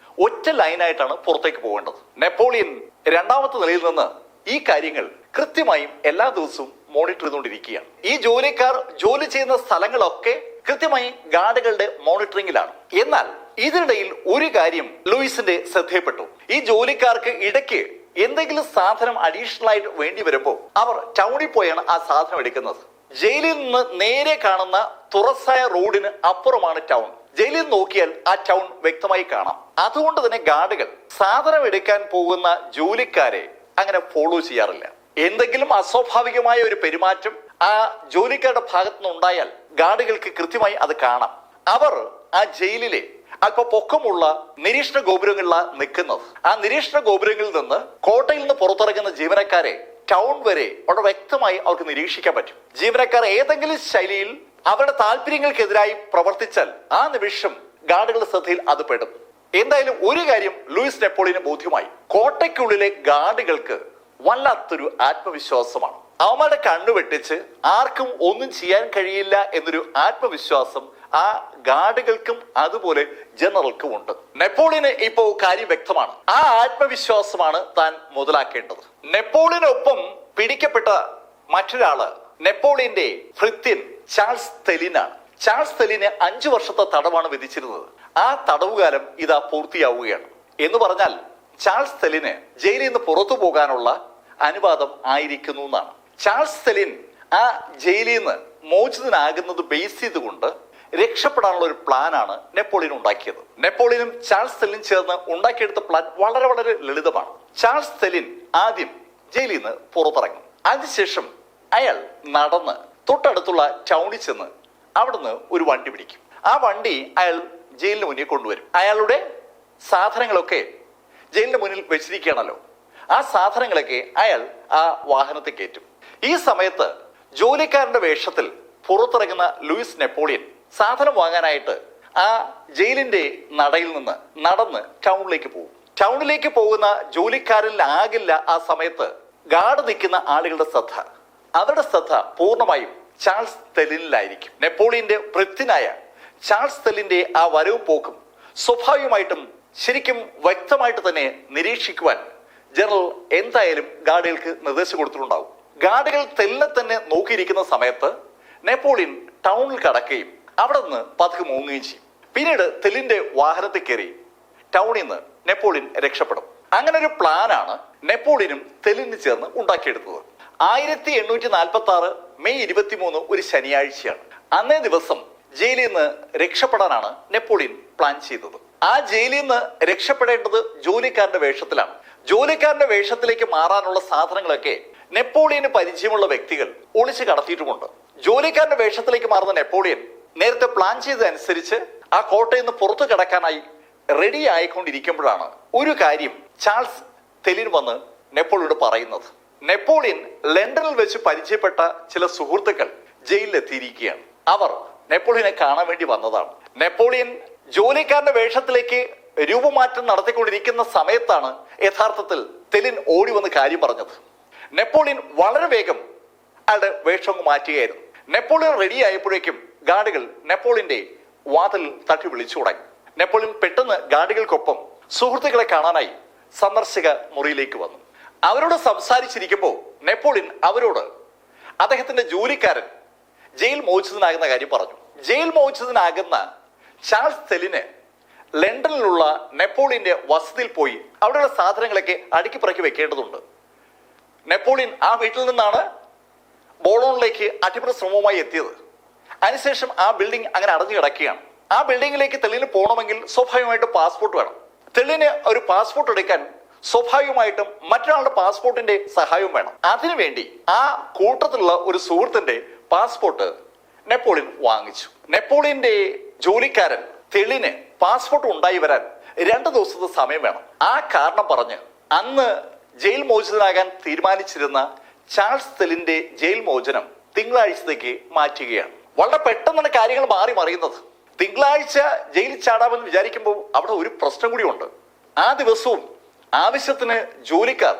ഒറ്റ ലൈനായിട്ടാണ് പുറത്തേക്ക് പോകേണ്ടത്. നെപ്പോളിയൻ 2ാമത്തെ നിലയിൽ നിന്ന് ഈ കാര്യങ്ങൾ കൃത്യമായും എല്ലാ ദിവസവും മോണിറ്റർ ചെയ്തുകൊണ്ടിരിക്കുകയാണ്. ഈ ജോലിക്കാർ ജോലി ചെയ്യുന്ന സ്ഥലങ്ങളൊക്കെ കൃത്യമായി ഗാർഡുകളുടെ മോണിറ്ററിംഗിലാണ്. എന്നാൽ ഇതിനിടയിൽ ഒരു കാര്യം ലൂയിസിന്റെ ശ്രദ്ധയിൽപ്പെട്ടു. ഈ ജോലിക്കാർക്ക് ഇടയ്ക്ക് എന്തെങ്കിലും സാധനം അഡീഷണൽ ആയിട്ട് വേണ്ടി വരുമ്പോൾ അവർ ടൗണിൽ പോയാണ് ആ സാധനം എടുക്കുന്നത്. ജയിലിൽ നിന്ന് നേരെ കാണുന്ന തുറസായ റോഡിന് അപ്പുറമാണ് ടൗൺ. ജയിലിൽ നോക്കിയാൽ ആ ടൗൺ വ്യക്തമായി കാണാം. അതുകൊണ്ട് തന്നെ ഗാർഡുകൾ സാധനം എടുക്കാൻ പോകുന്ന ജോലിക്കാരെ അങ്ങനെ ഫോളോ ചെയ്യാറില്ല. എന്തെങ്കിലും അസ്വാഭാവികമായ ഒരു പെരുമാറ്റം ആ ജോലിക്കാരുടെ ഭാഗത്തു നിന്നുണ്ടായാൽ ഗാർഡുകൾക്ക് കൃത്യമായി അത് കാണാം. അവർ ആ ജയിലിലെ അല്പ പൊക്കമുള്ള നിരീക്ഷണ ഗോപുരങ്ങളിലാണ് നിൽക്കുന്നത്. ആ നിരീക്ഷണ ഗോപുരങ്ങളിൽ നിന്ന് കോട്ടയിൽ നിന്ന് പുറത്തിറങ്ങുന്ന ജീവനക്കാരെ ടൗൺ വരെ വളരെ വ്യക്തമായി അവർക്ക് നിരീക്ഷിക്കാൻ പറ്റും. ജീവനക്കാർ ഏതെങ്കിലും ശൈലിയിൽ അവരുടെ താല്പര്യങ്ങൾക്കെതിരായി പ്രവർത്തിച്ചാൽ ആ നിമിഷം ഗാർഡുകളുടെ ശ്രദ്ധയിൽ അത് പെടും. എന്തായാലും ഒരു കാര്യം ലൂയിസ് നെപ്പോളിയന് ബോധ്യമായി. കോട്ടയ്ക്കുള്ളിലെ ഗാർഡുകൾക്ക് വല്ലാത്തൊരു ആത്മവിശ്വാസമാണ്. അവന്മാരുടെ കണ്ണു വെട്ടിച്ച് ആർക്കും ഒന്നും ചെയ്യാൻ കഴിയില്ല എന്നൊരു ആത്മവിശ്വാസം ആ ഗാർഡുകൾക്കും അതുപോലെ ജനറൽക്കും ഉണ്ട്. നെപ്പോളിയന് ഇപ്പോ കാര്യം വ്യക്തമാണ്. ആ ആത്മവിശ്വാസമാണ് താൻ മുതലാക്കേണ്ടത്. നെപ്പോളിയനൊപ്പം പിടിക്കപ്പെട്ട മറ്റൊരാള് നെപ്പോളിയന്റെ ഭൃത്യൻ ചാൾസ് തെലിനാണ്. ചാൾസ് തെലിന് 5 വർഷത്തെ തടവാണ് വിധിച്ചിരുന്നത്. ആ തടവുകാലം ഇതാ പൂർത്തിയാവുകയാണ്. എന്ന് പറഞ്ഞാൽ ചാൾസ് തെലിന് ജയിലിൽ നിന്ന് പുറത്തു പോകാനുള്ള അനുവാദം ആയിരിക്കുന്നു എന്നാണ്. ചാൾസ് തെലിൻ ആ ജയിലിൽ നിന്ന് മോചിതനാകുന്നത് ബേസ് ചെയ്തുകൊണ്ട് രക്ഷപ്പെടാനുള്ള ഒരു പ്ലാനാണ് നെപ്പോളിയൻ ഉണ്ടാക്കിയത്. നെപ്പോളിയനും ചാൾസ് തെലിൻ ചേർന്ന് ഉണ്ടാക്കിയെടുത്ത പ്ലാൻ വളരെ വളരെ ലളിതമാണ്. ചാൾസ് തെലിൻ ആദ്യം ജയിലിൽ നിന്ന് പുറത്തിറങ്ങും. അതിനുശേഷം അയാൾ നടന്ന് തൊട്ടടുത്തുള്ള ടൗണിൽ ചെന്ന് അവിടുന്ന് ഒരു വണ്ടി പിടിക്കും. ആ വണ്ടി അയാൾ ജയിലിന് മുന്നിൽ കൊണ്ടുവരും. അയാളുടെ സാധനങ്ങളൊക്കെ ജയിലിന്റെ മുന്നിൽ വെച്ചിരിക്കുകയാണല്ലോ. ആ സാധനങ്ങളൊക്കെ അയാൾ ആ വാഹനത്തിൽ കയറ്റും. ഈ സമയത്ത് ജോലിക്കാരന്റെ വേഷത്തിൽ പുറത്തിറങ്ങുന്ന ലൂയിസ് നെപ്പോളിയൻ സാധനം വാങ്ങാനായിട്ട് ആ ജയിലിന്റെ നടയിൽ നിന്ന് നടന്ന് ടൗണിലേക്ക് പോകും. ടൗണിലേക്ക് പോകുന്ന ജോലിക്കാരിലാകില്ല ആ സമയത്ത് ഗാർഡ് നിൽക്കുന്ന ആളുകളുടെ ശ്രദ്ധ. അവരുടെ ശ്രദ്ധ പൂർണ്ണമായും ചാൾസ് തെലിനിലായിരിക്കും. നെപ്പോളിയന്റെ ഭൃത്യനായ ചാൾസ് തെലിന്റെ ആ വരവും പോക്കും സ്വാഭാവികമായിട്ടും ശരിക്കും വ്യക്തമായിട്ട് തന്നെ നിരീക്ഷിക്കുവാൻ ജനറൽ എന്തായാലും ഗാർഡുകൾക്ക് നിർദ്ദേശം കൊടുത്തിട്ടുണ്ടാവും. ഗാർഡുകൾ തെല്ലെ തന്നെ നോക്കിയിരിക്കുന്ന സമയത്ത് നെപ്പോളിയൻ ടൗണിൽ കടക്കുകയും അവിടെ നിന്ന് പതുക്കെ മുങ്ങുകയും ചെയ്യും. പിന്നീട് തെല്ലിന്റെ വാഹനത്തിൽ കയറി ടൗണിൽ നിന്ന് നെപ്പോളിയൻ രക്ഷപ്പെടും. അങ്ങനെ ഒരു പ്ലാനാണ് നെപ്പോളിയനും തെല്ലിനും ചേർന്ന് ഉണ്ടാക്കിയെടുത്തത്. 1846 മെയ് 23 ഒരു ശനിയാഴ്ചയാണ്. അന്നേ ദിവസം ജയിലിൽ നിന്ന് രക്ഷപ്പെടാനാണ് നെപ്പോളിയൻ പ്ലാൻ ചെയ്തത്. ആ ജയിലിൽ നിന്ന് രക്ഷപ്പെടേണ്ടത് ജോലിക്കാരന്റെ വേഷത്തിലാണ്. ജോലിക്കാരന്റെ വേഷത്തിലേക്ക് മാറാനുള്ള സാധനങ്ങളൊക്കെ നെപ്പോളിയന് പരിചയമുള്ള വ്യക്തികൾ ഒളിച്ചു കടത്തിയിട്ടുമുണ്ട്. ജോലിക്കാരന്റെ വേഷത്തിലേക്ക് മാറുന്ന നെപ്പോളിയൻ നേരത്തെ പ്ലാൻ ചെയ്തതനുസരിച്ച് ആ കോട്ടയിൽ നിന്ന് പുറത്തു കടക്കാനായി റെഡി ആയിക്കൊണ്ടിരിക്കുമ്പോഴാണ് ഒരു കാര്യം ചാൾസ് തെലിൻ വന്ന് നെപ്പോളിയനോട് പറയുന്നത്. നെപ്പോളിയൻ ലണ്ടനിൽ വെച്ച് പരിചയപ്പെട്ട ചില സുഹൃത്തുക്കൾ ജയിലിലെത്തിയിരിക്കുകയാണ്. അവർ നെപ്പോളിയനെ കാണാൻ വേണ്ടി വന്നതാണ്. നെപ്പോളിയൻ ജോലിക്കാരന്റെ വേഷത്തിലേക്ക് രൂപമാറ്റം നടത്തിക്കൊണ്ടിരിക്കുന്ന സമയത്താണ് യഥാർത്ഥത്തിൽ തെലിൻ ഓടി വന്ന് കാര്യം പറഞ്ഞത്. നെപ്പോളിയൻ വളരെ വേഗം അയാളുടെ വേഷം മാറ്റുകയായിരുന്നു. നെപ്പോളിയൻ റെഡി ആയപ്പോഴേക്കും ഗാർഡുകൾ നെപ്പോളിയന്റെ വാതിൽ തട്ടി വിളിച്ചു തുടങ്ങി. നെപ്പോളിയൻ പെട്ടെന്ന് ഗാർഡുകൾക്കൊപ്പം സുഹൃത്തുക്കളെ കാണാനായി സന്ദർശക മുറിയിലേക്ക് വന്നു. അവരോട് സംസാരിച്ചിരിക്കുമ്പോൾ നെപ്പോളിയൻ അവരോട് അദ്ദേഹത്തിന്റെ ജോലിക്കാരൻ ജയിൽ മോചിതനാകുന്ന കാര്യം പറഞ്ഞു. ജയിൽ മോചിതനാകുന്ന ചാൾസ് തെലിന് ലണ്ടനിലുള്ള നെപ്പോളിയന്റെ വസതിയിൽ പോയി അവിടെയുള്ള സാധനങ്ങളൊക്കെ അടുക്കി പറക്കി വെക്കേണ്ടതുണ്ട്. നെപ്പോളിയൻ ആ വീട്ടിൽ നിന്നാണ് ബോളോണിലേക്ക് അട്ടിമറി ശ്രമവുമായി എത്തിയത്. അതിനുശേഷം ആ ബിൽഡിംഗ് അങ്ങനെ അടഞ്ഞു കിടക്കുകയാണ്. ആ ബിൽഡിംഗിലേക്ക് തെളിന് പോകണമെങ്കിൽ സ്വാഭാവികമായിട്ടും പാസ്പോർട്ട് വേണം. തെളിന് ഒരു പാസ്പോർട്ട് എടുക്കാൻ സ്വാഭാവികമായിട്ടും മറ്റൊരാളുടെ പാസ്പോർട്ടിന്റെ സഹായവും വേണം. അതിനുവേണ്ടി ആ കൂട്ടത്തിലുള്ള ഒരു സുഹൃത്തിന്റെ പാസ്പോർട്ട് നെപ്പോളിയൻ വാങ്ങിച്ചു. നെപ്പോളിയന്റെ ജോലിക്കാരൻ തെളിന് പാസ്പോർട്ട് ഉണ്ടായി വരാൻ 2 ദിവസത്തെ സമയം വേണം. ആ കാരണം പറഞ്ഞ് അന്ന് ജയിൽ മോചിതനാകാൻ തീരുമാനിച്ചിരുന്ന ചാൾസ് തെലിന്റെ ജയിൽ മോചനം തിങ്കളാഴ്ചത്തേക്ക് മാറ്റുകയാണ്. വളരെ പെട്ടെന്നാണ് കാര്യങ്ങൾ മാറി മറിയുന്നത്. തിങ്കളാഴ്ച ജയിലിൽ ചാടാമെന്ന് വിചാരിക്കുമ്പോൾ അവിടെ ഒരു പ്രശ്നം കൂടിയുണ്ട്. ആ ദിവസവും ആവശ്യത്തിന് ജോലിക്കാർ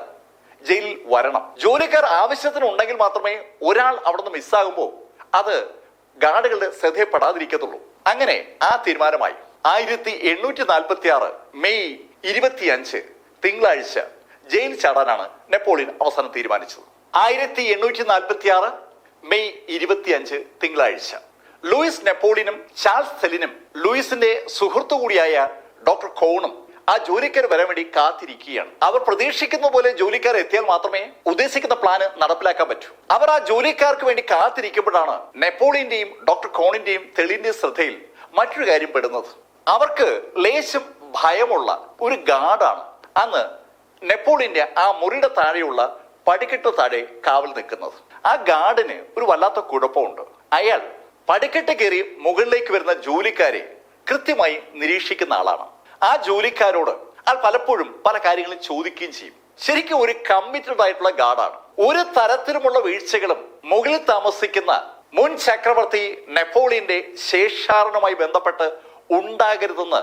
ജയിലിൽ വരണം. ജോലിക്കാർ ആവശ്യത്തിന് ഉണ്ടെങ്കിൽ മാത്രമേ ഒരാൾ അവിടെ നിന്ന് മിസ്സാകുമ്പോൾ അത് ഗാർഡുകളുടെ ശ്രദ്ധയപ്പെടാതിരിക്കത്തുള്ളൂ. അങ്ങനെ ആ തീരുമാനമായി. 1846 മെയ് 25 തിങ്കളാഴ്ച ജയിൽ ചാടാനാണ് നെപ്പോളിയൻ അവസാനം തീരുമാനിച്ചത്. 1846 മെയ് 25 തിങ്കളാഴ്ച ലൂയിസ് നെപ്പോളിയനും ചാൾസ് തെലിനും ലൂയിസിന്റെ സുഹൃത്തു കൂടിയായ ഡോക്ടർ കോണും ആ ജോലിക്കാർ വരാൻ വേണ്ടി കാത്തിരിക്കുകയാണ്. അവർ പ്രതീക്ഷിക്കുന്ന പോലെ ജോലിക്കാർ എത്തിയാൽ മാത്രമേ ഉദ്ദേശിക്കുന്ന പ്ലാന് നടപ്പിലാക്കാൻ പറ്റൂ. അവർ ആ ജോലിക്കാർക്ക് വേണ്ടി കാത്തിരിക്കുമ്പോഴാണ് നെപ്പോളിയന്റെയും ഡോക്ടർ കോണിന്റെയും തെളിന്റെയും ശ്രദ്ധയിൽ മറ്റൊരു കാര്യം പെടുന്നത്. അവർക്ക് ലേശം ഭയമുള്ള ഒരു ഗാർഡാണ് അന്ന് നെപ്പോളിയന്റെ ആ മുറിയുടെ താഴെയുള്ള പടിക്കെട്ട് താഴെ കാവൽ നിൽക്കുന്നത്. ആ ഗാർഡിന് ഒരു വല്ലാത്ത കുഴപ്പമുണ്ട്. അയാൾ പടിക്കെട്ട് കയറി മുകളിലേക്ക് വരുന്ന ജോലിക്കാരെ കൃത്യമായി നിരീക്ഷിക്കുന്ന ആളാണ്. ആ ജോലിക്കാരോട് അയാൾ പലപ്പോഴും പല കാര്യങ്ങളും ചോദിക്കുകയും ചെയ്യും. ശരിക്കും ഒരു കമ്മിറ്റഡ് ആയിട്ടുള്ള ഗാർഡാണ്. ഒരു തരത്തിലുമുള്ള വീഴ്ചകളും മുകളിൽ താമസിക്കുന്ന മുൻ ചക്രവർത്തി നെപ്പോളിയന്റെ ശേഷാടനവുമായി ബന്ധപ്പെട്ട് ഉണ്ടാകരുതെന്ന്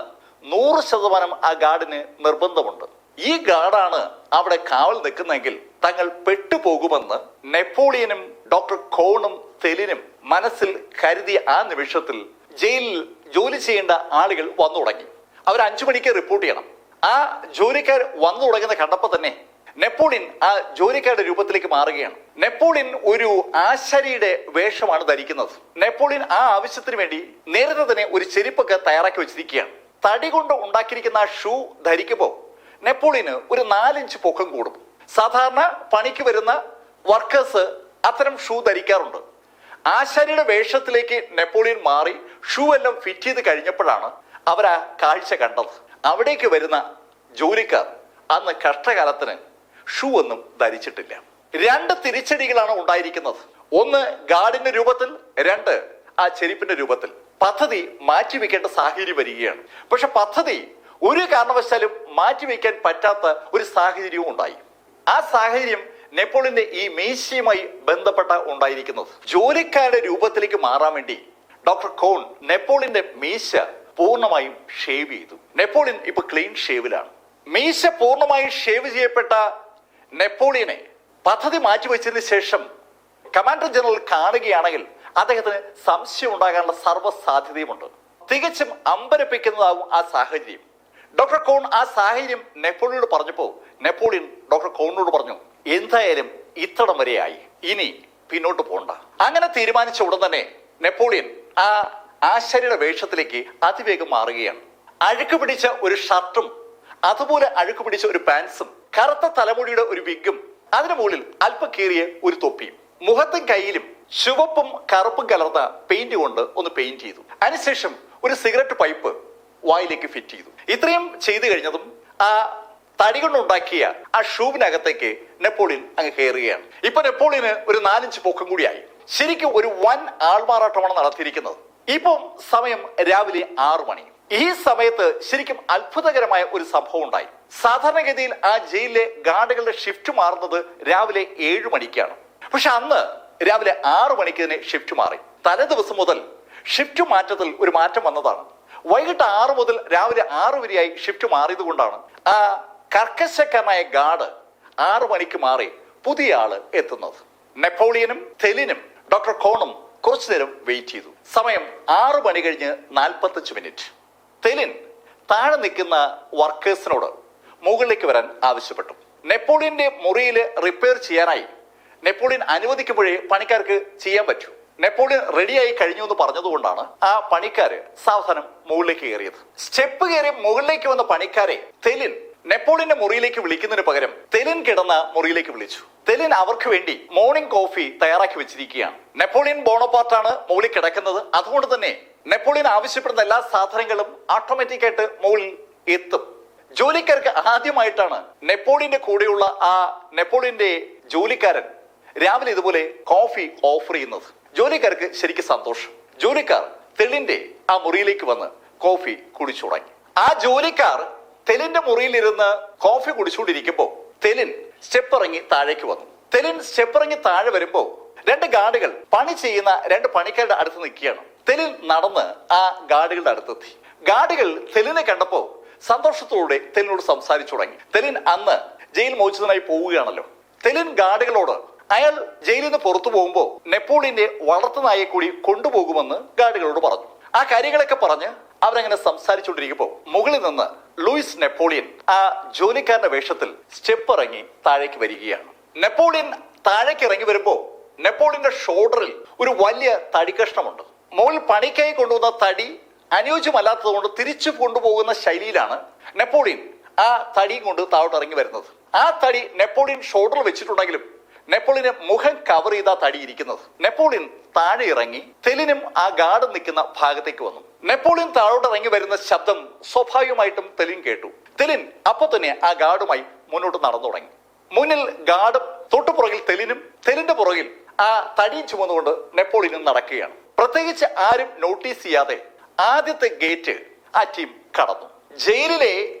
100% ആ ഗാർഡിന് നിർബന്ധമുണ്ട്. ഈ ഗാർഡാണ് അവിടെ കാവൽ നിൽക്കുന്നെങ്കിൽ തങ്ങൾ പെട്ടുപോകുമെന്ന് നെപ്പോളിയനും ഡോക്ടർ കോണും തെലിനും മനസ്സിൽ കരുതിയ ആ നിമിഷത്തിൽ ജയിലിൽ ജോലി ചെയ്യേണ്ട ആളുകൾ വന്നു തുടങ്ങി. അവർ 5 മണിക്ക് റിപ്പോർട്ട് ചെയ്യണം. ആ ജോലിക്കാർ വന്നു തുടങ്ങുന്ന കണ്ടപ്പോൾ തന്നെ നെപ്പോളിയൻ ആ ജോലിക്കാരുടെ രൂപത്തിലേക്ക് മാറുകയാണ്. നെപ്പോളിയൻ ഒരു ആശാരിയുടെ വേഷമാണ് ധരിക്കുന്നത്. നെപ്പോളിയൻ ആ ആവശ്യത്തിന് വേണ്ടി നേരത്തെ തന്നെ ഒരു ചെരുപ്പൊക്കെ തയ്യാറാക്കി വെച്ചിരിക്കുകയാണ്. തടി കൊണ്ട് ഉണ്ടാക്കിയിരിക്കുന്ന ആ ഷൂ ധരിക്കുമ്പോൾ നെപ്പോളിയന് ഒരു 4 ഇഞ്ച് പൊക്കം കൂടും. സാധാരണ പണിക്ക് വരുന്ന വർക്കേഴ്സ് അത്തരം ഷൂ ധരിക്കാറുണ്ട്. ആശാരിയുടെ വേഷത്തിലേക്ക് നെപ്പോളിയൻ മാറി ഷൂ എല്ലാം ഫിറ്റ് ചെയ്ത് കഴിഞ്ഞപ്പോഴാണ് അവർ ആ കാഴ്ച കണ്ടത്. അവിടേക്ക് വരുന്ന ജോലിക്കാർ അന്ന് കഷ്ടകാലത്തിന് ഷൂ ഒന്നും ധരിച്ചിട്ടില്ല. 2 തിരിച്ചടികളാണ് ഉണ്ടായിരിക്കുന്നത്. ഒന്ന് ഗാർഡിന്റെ രൂപത്തിൽ, 2 ആ ചെരുപ്പിന്റെ രൂപത്തിൽ. പദ്ധതി മാറ്റിവെക്കേണ്ട സാഹചര്യം വരികയാണ്. പക്ഷെ പദ്ധതി ഒരു കാരണവശാലും മാറ്റിവെക്കാൻ പറ്റാത്ത ഒരു സാഹചര്യവും ഉണ്ടായി. ആ സാഹചര്യം നെപ്പോളിയന്റെ ഈ മീശയുമായി ബന്ധപ്പെട്ട ഉണ്ടായിരിക്കുന്നത്. ജോലിക്കാരുടെ രൂപത്തിലേക്ക് മാറാൻ വേണ്ടി ഡോക്ടർ കോൺ നെപ്പോളിയന്റെ മീശ പൂർണ്ണമായും ഷേവ് ചെയ്തു. നെപ്പോളിയൻ ഇപ്പൊ ക്ലീൻ ഷേവിലാണ്. മീശ പൂർണ്ണമായും ഷേവ് ചെയ്യപ്പെട്ട നെപ്പോളിയനെ പദ്ധതി മാറ്റിവെച്ചതിന് ശേഷം കമാൻഡർ ജനറൽ കാണുകയാണെങ്കിൽ അദ്ദേഹത്തിന് സംശയം ഉണ്ടാകാനുള്ള സർവ്വ സാധ്യതയുമുണ്ട്. തികച്ചും അമ്പരപ്പിക്കുന്നതാവും ആ സാഹചര്യം. ഡോക്ടർ കോൺ ആ സാഹചര്യം നെപ്പോളിയനോട് പറഞ്ഞപ്പോൾ നെപ്പോളിയൻ ഡോക്ടർ കോണിനോട് പറഞ്ഞു, എന്തായാലും ഇത്തടം വരെയായി, ഇനി പിന്നോട്ട് പോണ്ട. അങ്ങനെ തീരുമാനിച്ച ഉടൻ തന്നെ നെപ്പോളിയൻ ആ ആശാരിയുടെ വേഷത്തിലേക്ക് അതിവേഗം മാറുകയാണ്. അഴുക്ക് പിടിച്ച ഒരു ഷർട്ടും അതുപോലെ അഴുക്ക് പിടിച്ച ഒരു പാൻസും കറുത്ത തലമുടിയുടെ ഒരു വിഗും അതിനു മുകളിൽ അല്പം കീറിയ ഒരു തൊപ്പിയും മുഖത്തും കയ്യിലും ചുവപ്പും കറുപ്പും കലർന്ന പെയിന്റ് കൊണ്ട് ഒന്ന് പെയിന്റ് ചെയ്തു. അതിനുശേഷം ഒരു സിഗരറ്റ് പൈപ്പ് വായിലേക്ക് ഫിറ്റ് ചെയ്തു. ഇത്രയും ചെയ്തു കഴിഞ്ഞതും ആ തടി കൊണ്ടുണ്ടാക്കിയ ആ ഷൂവിനകത്തേക്ക് നെപ്പോളിയൻ അങ്ങ് കയറുകയാണ്. ഇപ്പൊ നെപ്പോളിയന് ഒരു 4 ഇഞ്ച് പൊക്കം കൂടിയായി. ശരിക്കും ഒരു വൻ ആൾമാറാട്ടമാണ് നടത്തിയിരിക്കുന്നത്. ഇപ്പം സമയം രാവിലെ 6 മണി. ഈ സമയത്ത് ശരിക്കും അത്ഭുതകരമായ ഒരു സംഭവം ഉണ്ടായി. സാധാരണഗതിയിൽ ആ ജയിലിലെ ഗാർഡുകളുടെ ഷിഫ്റ്റ് മാറുന്നത് രാവിലെ 7 മണിക്കാണ്. പക്ഷെ അന്ന് രാവിലെ 6 മണിക്ക് തന്നെ ഷിഫ്റ്റ് മാറി. തലേ ദിവസം മുതൽ ഷിഫ്റ്റ് മാറ്റത്തിൽ ഒരു മാറ്റം വന്നതാണ്. വൈകിട്ട് 6 മുതൽ രാവിലെ 6 വരെയായി ഷിഫ്റ്റ് മാറിയത് കൊണ്ടാണ് ആ കർക്കശക്കാരനായ ഗാർഡ് 6 മണിക്ക് മാറി പുതിയ ആള് എത്തുന്നത്. നെപ്പോളിയനും തെലിനും ഡോക്ടർ കോണും കുറച്ചു നേരം വെയിറ്റ് ചെയ്തു. സമയം 6 മണി കഴിഞ്ഞ് 45 മിനിറ്റ്. തെലിൻ താഴെ നിൽക്കുന്ന വർക്കേഴ്സിനോട് മുകളിലേക്ക് വരാൻ ആവശ്യപ്പെട്ടു. നെപ്പോളിയന്റെ മുറിയിൽ റിപ്പയർ ചെയ്യാനായി നെപ്പോളിയൻ അനുവദിക്കുമ്പോഴേ പണിക്കാർക്ക് ചെയ്യാൻ പറ്റൂ. നെപ്പോളിയൻ റെഡിയായി കഴിഞ്ഞു എന്ന് പറഞ്ഞതുകൊണ്ടാണ് ആ പണിക്കാര് സാവധാനം മുകളിലേക്ക് കയറിയത്. സ്റ്റെപ്പ് കയറി മുകളിലേക്ക് വന്ന പണിക്കാരെ തെലിൻ നെപ്പോളിയന്റെ മുറിയിലേക്ക് വിളിക്കുന്നതിന് പകരം തെലിൻ കിടന്ന മുറിയിലേക്ക് വിളിച്ചു. തെലിൻ അവർക്ക് വേണ്ടി മോർണിംഗ് കോഫി തയ്യാറാക്കി വെച്ചിരിക്കുകയാണ്. നെപ്പോളിയൻ ബോണപ്പാർട്ടാണ് മുകളിൽ കിടക്കുന്നത്. അതുകൊണ്ട് തന്നെ നെപ്പോളിയൻ ആവശ്യപ്പെടുന്ന എല്ലാ സാധനങ്ങളും ഓട്ടോമാറ്റിക് ആയിട്ട് മുകളിൽ എത്തും. ജോലിക്കാർക്ക് ആദ്യമായിട്ടാണ് നെപ്പോളിയന്റെ കൂടെയുള്ള ആ നെപ്പോളിയന്റെ ജോലിക്കാരൻ രാവിലെ ഇതുപോലെ കോഫി ഓഫർ ചെയ്യുന്നത്. ജോലിക്കാർക്ക് ശരിക്കും സന്തോഷം. ജോലിക്കാർ തെലിന്റെ ആ മുറിയിലേക്ക് വന്ന് കോഫി കുടിച്ചു തുടങ്ങി. ആ ജോലിക്കാർ തെലിന്റെ മുറിയിലിരുന്ന് കോഫി കുടിച്ചുകൊണ്ടിരിക്കുമ്പോൾ തെലിൻ സ്റ്റെപ്പ് ഇറങ്ങി താഴേക്ക് വന്നു. തെലിൻ സ്റ്റെപ്പ് ഇറങ്ങി താഴെ വരുമ്പോ 2 ഗാർഡുകൾ പണി ചെയ്യുന്ന 2 പണിക്കാരുടെ അടുത്ത് നിൽക്കുകയാണ്. തെലിൻ നടന്ന് ആ ഗാർഡുകളുടെ അടുത്തെത്തി. ഗാർഡുകൾ തെലിനെ കണ്ടപ്പോ സന്തോഷത്തോടെ തെലിനോട് സംസാരിച്ചു തുടങ്ങി. തെലിൻ അന്ന് ജയിൽ മോചിതനായി പോവുകയാണല്ലോ. തെലിൻ ഗാർഡുകളോട് അയാൾ ജയിലിൽ നിന്ന് പുറത്തു പോകുമ്പോ നെപ്പോളിയന്റെ വളർത്തുനായെ കൂടി കൊണ്ടുപോകുമെന്ന് ഗാർഡുകളോട് പറഞ്ഞു. ആ കാര്യങ്ങളൊക്കെ പറഞ്ഞ് അവരങ്ങനെ സംസാരിച്ചുകൊണ്ടിരിക്കുമ്പോൾ മുകളിൽ നിന്ന് ലൂയിസ് നെപ്പോളിയൻ ആ ജോലിക്കാരന്റെ വേഷത്തിൽ സ്റ്റെപ്പ് ഇറങ്ങി താഴേക്ക് വരികയാണ്. നെപ്പോളിയൻ താഴേക്ക് ഇറങ്ങി വരുമ്പോ നെപ്പോളിയന്റെ ഷോൾഡറിൽ ഒരു വലിയ തടി കഷ്ണമുണ്ട്. മുകളിൽ പണിക്കായി കൊണ്ടുവന്ന തടി അനുയോജ്യമല്ലാത്തത് കൊണ്ട് തിരിച്ചു കൊണ്ടുപോകുന്ന ശൈലിയിലാണ് നെപ്പോളിയൻ ആ തടിയും കൊണ്ട് താഴോട്ട് ഇറങ്ങി വരുന്നത്. ആ തടി നെപ്പോളിയൻ ഷോൾഡറിൽ വെച്ചിട്ടുണ്ടെങ്കിലും നെപ്പോളിയന് മുഖം കവർ ചെയ്ത തടി ഇരിക്കുന്നത്. നെപ്പോളിയൻ താഴെ ഇറങ്ങി തെലിനും ആ ഗാർഡ് നിൽക്കുന്ന ഭാഗത്തേക്ക് വന്നു. നെപ്പോളിയൻ താഴോട്ട് ഇറങ്ങി വരുന്ന ശബ്ദം സ്വാഭാവികമായിട്ടും തെലിൻ കേട്ടു. തെലിൻ അപ്പൊ തന്നെ ആ ഗാർഡുമായി മുന്നോട്ട് നടന്നു തുടങ്ങി. മുന്നിൽ ഗാർഡ്, തൊട്ടുപുറകിൽ തെലിനും, തെലിന്റെ പുറകിൽ ആ തടിയും ചുമന്നുകൊണ്ട് നെപ്പോളിയനും നടക്കുകയാണ്. പ്രത്യേകിച്ച് ആരും നോട്ടീസ് ചെയ്യാതെ ആദ്യത്തെ ഗേറ്റ് ആ ടീം കടന്നു. ജയിലിലെ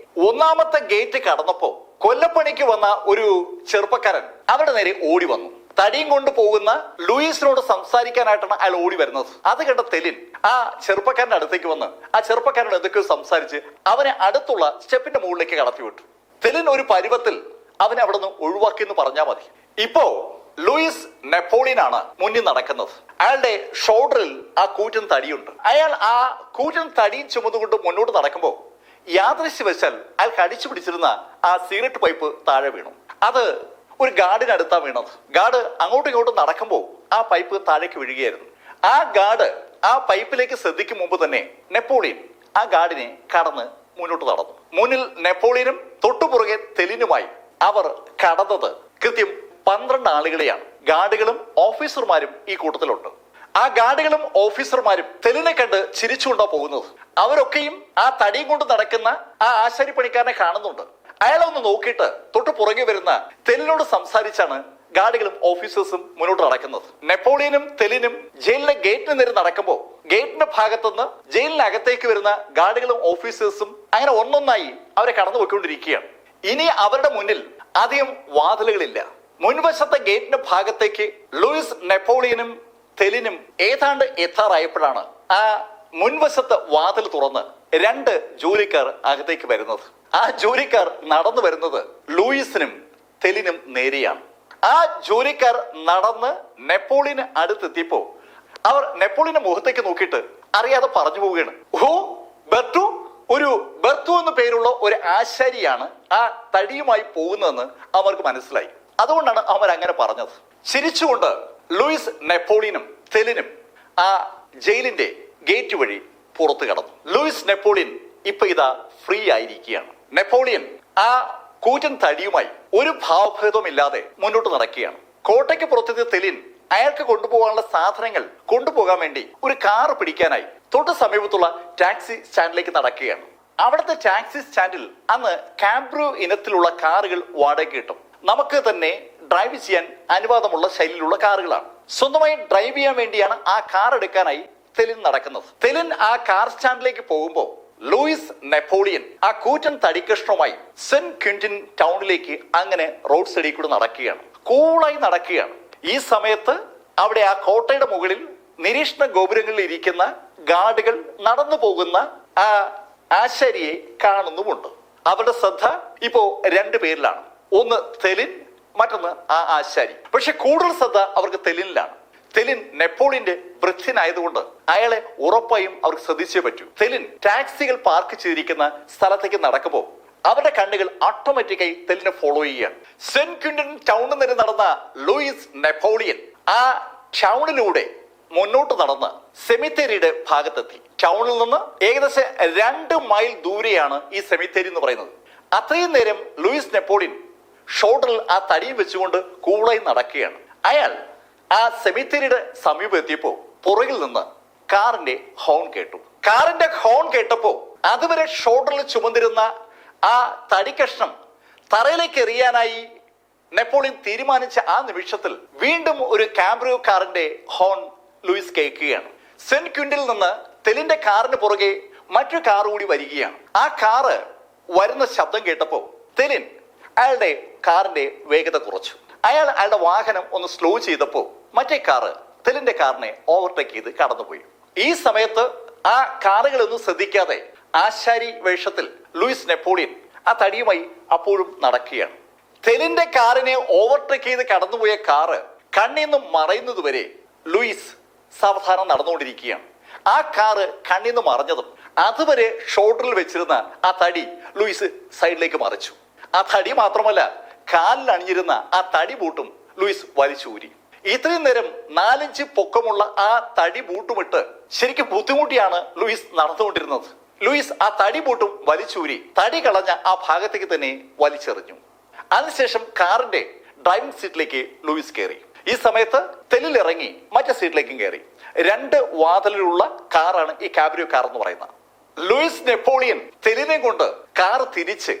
1ാമത്തെ ഗേറ്റ് കടന്നപ്പോ കൊല്ലപ്പണിക്ക് വന്ന ഒരു ചെറുപ്പക്കാരൻ അവരുടെ നേരെ ഓടി വന്നു. തടിയും കൊണ്ട് പോകുന്ന ലൂയിസിനോട് സംസാരിക്കാനായിട്ടാണ് അയാൾ ഓടി വരുന്നത്. അത് കണ്ട തെലിൻ ആ ചെറുപ്പക്കാരന്റെ അടുത്തേക്ക് വന്ന് ആ ചെറുപ്പക്കാരനോട് എന്തൊക്കെയോ സംസാരിച്ച് അവനെ അടുത്തുള്ള സ്റ്റെപ്പിന്റെ മുകളിലേക്ക് കടത്തിവിട്ടു. തെലിൻ ഒരു പരുവത്തിൽ അവനെ അവിടെ നിന്ന് ഒഴിവാക്കി എന്ന് പറഞ്ഞാൽ മതി. ഇപ്പോ ലൂയിസ് നെപ്പോളിയനാണ് മുന്നിൽ നടക്കുന്നത്. അയാളുടെ ഷോൾഡറിൽ ആ കൂറ്റൻ തടിയുണ്ട്. അയാൾ ആ കൂറ്റൻ തടിയും ചുമന്നുകൊണ്ട് മുന്നോട്ട് നടക്കുമ്പോൾ യാദൃശ്യവശാൽ അയാൾ കടിച്ചു പിടിച്ചിരുന്ന ആ സിഗരറ്റ് പൈപ്പ് താഴെ വീണു. അത് ഒരു ഗാർഡിനടുത്താ വീണത്. ഗാർഡ് അങ്ങോട്ടും ഇങ്ങോട്ടും നടക്കുമ്പോൾ ആ പൈപ്പ് താഴേക്ക് വീഴുകയായിരുന്നു. ആ ഗാർഡ് ആ പൈപ്പിലേക്ക് ശ്രദ്ധിക്കും മുമ്പ് തന്നെ നെപ്പോളിയൻ ആ ഗാർഡിനെ കടന്ന് മുന്നോട്ട് നടന്നു. മുന്നിൽ നെപ്പോളിയനും തൊട്ടുപുറകെ തെലിനുമായി അവർ കടന്നത് കൃത്യം 12 ആളുകളെയാണ്. ഗാർഡുകളും ഓഫീസർമാരും ഈ കൂട്ടത്തിലുണ്ട്. ആ ഗാർഡുകളും ഓഫീസർമാരും തെലിനെ കണ്ട് ചിരിച്ചുകൊണ്ടാ പോകുന്നത്. അവരൊക്കെയും ആ തടിയും കൊണ്ട് നടക്കുന്ന ആ ആശാരി പണിക്കാരനെ കാണുന്നുണ്ട്. അയാളെ ഒന്ന് നോക്കിയിട്ട് തൊട്ട് പുറകെ വരുന്ന തെലിനോട് സംസാരിച്ചാണ് ഗാർഡുകളും ഓഫീസേഴ്സും മുന്നോട്ട് നടക്കുന്നത്. നെപ്പോളിയനും തെലിനും ജയിലിലെ ഗേറ്റിന് നേരെ നടക്കുമ്പോൾ ഗേറ്റിന്റെ ഭാഗത്തുനിന്ന് ജയിലിനകത്തേക്ക് വരുന്ന ഗാർഡുകളും ഓഫീസേഴ്സും അങ്ങനെ ഒന്നൊന്നായി അവരെ കടന്നു പോയിക്കൊണ്ടിരിക്കുകയാണ്. ഇനി അവരുടെ മുന്നിൽ അധികം വാതിലുകളില്ല. മുൻവശത്തെ ഗേറ്റിന്റെ ഭാഗത്തേക്ക് ലൂയിസ് നെപ്പോളിയനും തെലിനും ഏതാണ്ട് എത്താറായപ്പോഴാണ് ആ മുൻവശത്ത് വാതിൽ തുറന്ന് 2 ജോലിക്കാർ അകത്തേക്ക് വരുന്നത്. ആ ജോലിക്കാർ നടന്നു വരുന്നത് ലൂയിസിനും തെലിനും നേരെയാണ്. ആ ജോലിക്കാർ നടന്ന് നെപ്പോളിയന് അടുത്തെത്തിയപ്പോ അവർ നെപ്പോളിയന്റെ മുഖത്തേക്ക് നോക്കിയിട്ട് അറിയാതെ പറഞ്ഞു പോവുകയാണ്, ഓ ബെർട്ടു, ഒരു ബെർത്തു എന്ന് പേരുള്ള ഒരു ആശാരിയാണ് ആ തടിയുമായി പോകുന്നതെന്ന് അവർക്ക് മനസ്സിലായി. അതുകൊണ്ടാണ് അവർ അങ്ങനെ പറഞ്ഞത്. ചിരിച്ചുകൊണ്ട് ലൂയിസ് നെപ്പോളിയനും തെലിനും ആ ജയിലിന്റെ ഗേറ്റ് വഴി പുറത്തു കടന്നു. ലൂയിസ് നെപ്പോളിയൻ ഇപ്പൊ ഇതാ ഫ്രീ ആയിരിക്കുകയാണ്. നെപ്പോളിയൻ ആ കൂറ്റൻ തടിയുമായി ഒരു ഭാവഭേദമില്ലാതെ മുന്നോട്ട് നടക്കുകയാണ്. കോട്ടയ്ക്ക് പുറത്തെത്തിയ തെലിൻ അയാൾക്ക് കൊണ്ടുപോകാനുള്ള സാധനങ്ങൾ കൊണ്ടുപോകാൻ വേണ്ടി ഒരു കാർ പിടിക്കാനായി തൊട്ട് സമീപത്തുള്ള ടാക്സി സ്റ്റാൻഡിലേക്ക് നടക്കുകയാണ്. അവിടുത്തെ ടാക്സി സ്റ്റാൻഡിൽ അന്ന് കാബ്രോ ഇനത്തിലുള്ള കാറുകൾ വാടകയ്ക്ക് കിട്ടും. നമുക്ക് തന്നെ ഡ്രൈവ് ചെയ്യാൻ അനുവാദമുള്ള ശൈലിയിലുള്ള കാറുകളാണ്. സ്വന്തമായി ഡ്രൈവ് ചെയ്യാൻ വേണ്ടിയാണ് ആ കാർ എടുക്കാനായി തെലിൻ നടക്കുന്നത്. തെലിൻ ആ കാർ സ്റ്റാൻഡിലേക്ക് പോകുമ്പോൾ ലൂയിസ് നെപ്പോളിയൻ ആ കൂറ്റൻ തടിക്കഷ്ണവുമായി സെന്റ് ക്വിന്റിൻ ടൗണിലേക്ക് അങ്ങനെ റോഡ് സൈഡിൽ കൂടെ നടക്കുകയാണ്. കൂളായി നടക്കുകയാണ്. ഈ സമയത്ത് അവിടെ ആ കോട്ടയുടെ മുകളിൽ നിരീക്ഷണ ഗോപുരങ്ങളിൽ ഇരിക്കുന്ന ഗാർഡുകൾ നടന്നു പോകുന്ന ആ ആശാരിയെ കാണുന്നുമുണ്ട്. അവരുടെ ശ്രദ്ധ ഇപ്പോ രണ്ടു പേരിലാണ്. ഒന്ന് തെലിൻ, മറ്റൊന്ന് ആ ആശാരി. പക്ഷെ കൂടുതൽ ശ്രദ്ധ അവർക്ക് തെലിനിലാണ്. തെലിൻ നെപ്പോളിയന്റെ വൃദ്ധനായതുകൊണ്ട് അയാളെ ഉറപ്പായും അവർക്ക് ശ്രദ്ധിച്ചേ പറ്റൂ. തെലിൻ ടാക്സികൾ പാർക്ക് ചെയ്തിരിക്കുന്ന സ്ഥലത്തേക്ക് നടക്കുമ്പോൾ അവരുടെ കണ്ണുകൾ ഓട്ടോമാറ്റിക്കായി തെലിനെ ഫോളോ ചെയ്യുകയാണ്. സെന്റ് ക്വിന്റിൻ ടൗണിൽ നിന്ന് നടന്ന ലൂയിസ് നെപ്പോളിയൻ ആ ടൗണിലൂടെ മുന്നോട്ട് നടന്ന് സെമിത്തേരിയുടെ ഭാഗത്തെത്തി. ടൗണിൽ നിന്ന് ഏകദേശം 2 മൈൽ ദൂരെയാണ് ഈ സെമിത്തേരി എന്ന് പറയുന്നത്. അത്രയും നേരം ലൂയിസ് നെപ്പോളിയൻ ഷോൾഡറിൽ ആ തടിയും വെച്ചുകൊണ്ട് കൂളായി നടക്കുകയാണ്. അയാൾ ആ സെമിത്തേരിയുടെ സമീപം എത്തിയപ്പോ പുറകിൽ നിന്ന് കാറിന്റെ ഹോൺ കേട്ടു. കാറിന്റെ ഹോൺ കേട്ടപ്പോ അതുവരെ ഷോൾഡറിൽ ചുമന്നിരുന്ന ആ തടിക്കഷ്ണം തറയിലേക്ക് എറിയാനായി നെപ്പോളിയൻ തീരുമാനിച്ച ആ നിമിഷത്തിൽ വീണ്ടും ഒരു കാബ്രിയോ കാറിന്റെ ഹോൺ ലൂയിസ് കേൾക്കുകയാണ്. സെന്റ് ക്വിന്റിൽ നിന്ന് തെലിന്റെ കാറിന് പുറകെ മറ്റൊരു കാർ കൂടി വരികയാണ്. ആ കാറ് വരുന്ന ശബ്ദം കേട്ടപ്പോ തെലിൻ അയാളുടെ കാറിന്റെ വേഗത കുറച്ചു. അയാളുടെ വാഹനം ഒന്ന് സ്ലോ ചെയ്തപ്പോ മറ്റേ കാറ് തെലിന്റെ കാറിനെ ഓവർടേക്ക് ചെയ്ത് കടന്നുപോയി. ഈ സമയത്ത് ആ കാറുകളൊന്നും ശ്രദ്ധിക്കാതെ ആശാരി വേഷത്തിൽ ലൂയിസ് നെപ്പോളിയൻ ആ തടിയുമായി അപ്പോഴും നടക്കുകയാണ്. തെലിന്റെ കാറിനെ ഓവർടേക്ക് ചെയ്ത് കടന്നുപോയ കാറ് കണ്ണിൽ നിന്നും മറയുന്നതുവരെ ലൂയിസ് സാവധാനം നടന്നുകൊണ്ടിരിക്കുകയാണ്. ആ കാറ് കണ്ണിൽ നിന്ന് മറഞ്ഞതും അതുവരെ ഷോൾഡറിൽ വെച്ചിരുന്ന ആ തടി ലൂയിസ് സൈഡിലേക്ക് മറിച്ചു. ആ തടി മാത്രമല്ല, കാലിൽ അണിഞ്ഞിരുന്ന ആ തടി ബൂട്ടും ലൂയിസ് വലിച്ചൂരി. ഇത്രയും നേരം 4-5 പൊക്കമുള്ള ആ തടി ബൂട്ടുമിട്ട് ശരിക്കും ബുദ്ധിമുട്ടിയാണ് ലൂയിസ് നടന്നുകൊണ്ടിരുന്നത്. ലൂയിസ് ആ തടി ബൂട്ടും വലിച്ചൂരി തടി കളഞ്ഞ ആ ഭാഗത്തേക്ക് തന്നെ വലിച്ചെറിഞ്ഞു. അതിനുശേഷം കാറിന്റെ ഡ്രൈവിംഗ് സീറ്റിലേക്ക് ലൂയിസ് കയറി. ഈ സമയത്ത് തെലിൽ ഇറങ്ങി മറ്റേ സീറ്റിലേക്കും കയറി. 2 വാതിലുള്ള കാറാണ് ഈ കാബ്രിയോ കാർ എന്ന് പറയുന്നത്. ലൂയിസ് നെപ്പോളിയൻ തെലിനെ കൊണ്ട് കാർ തിരിച്ച്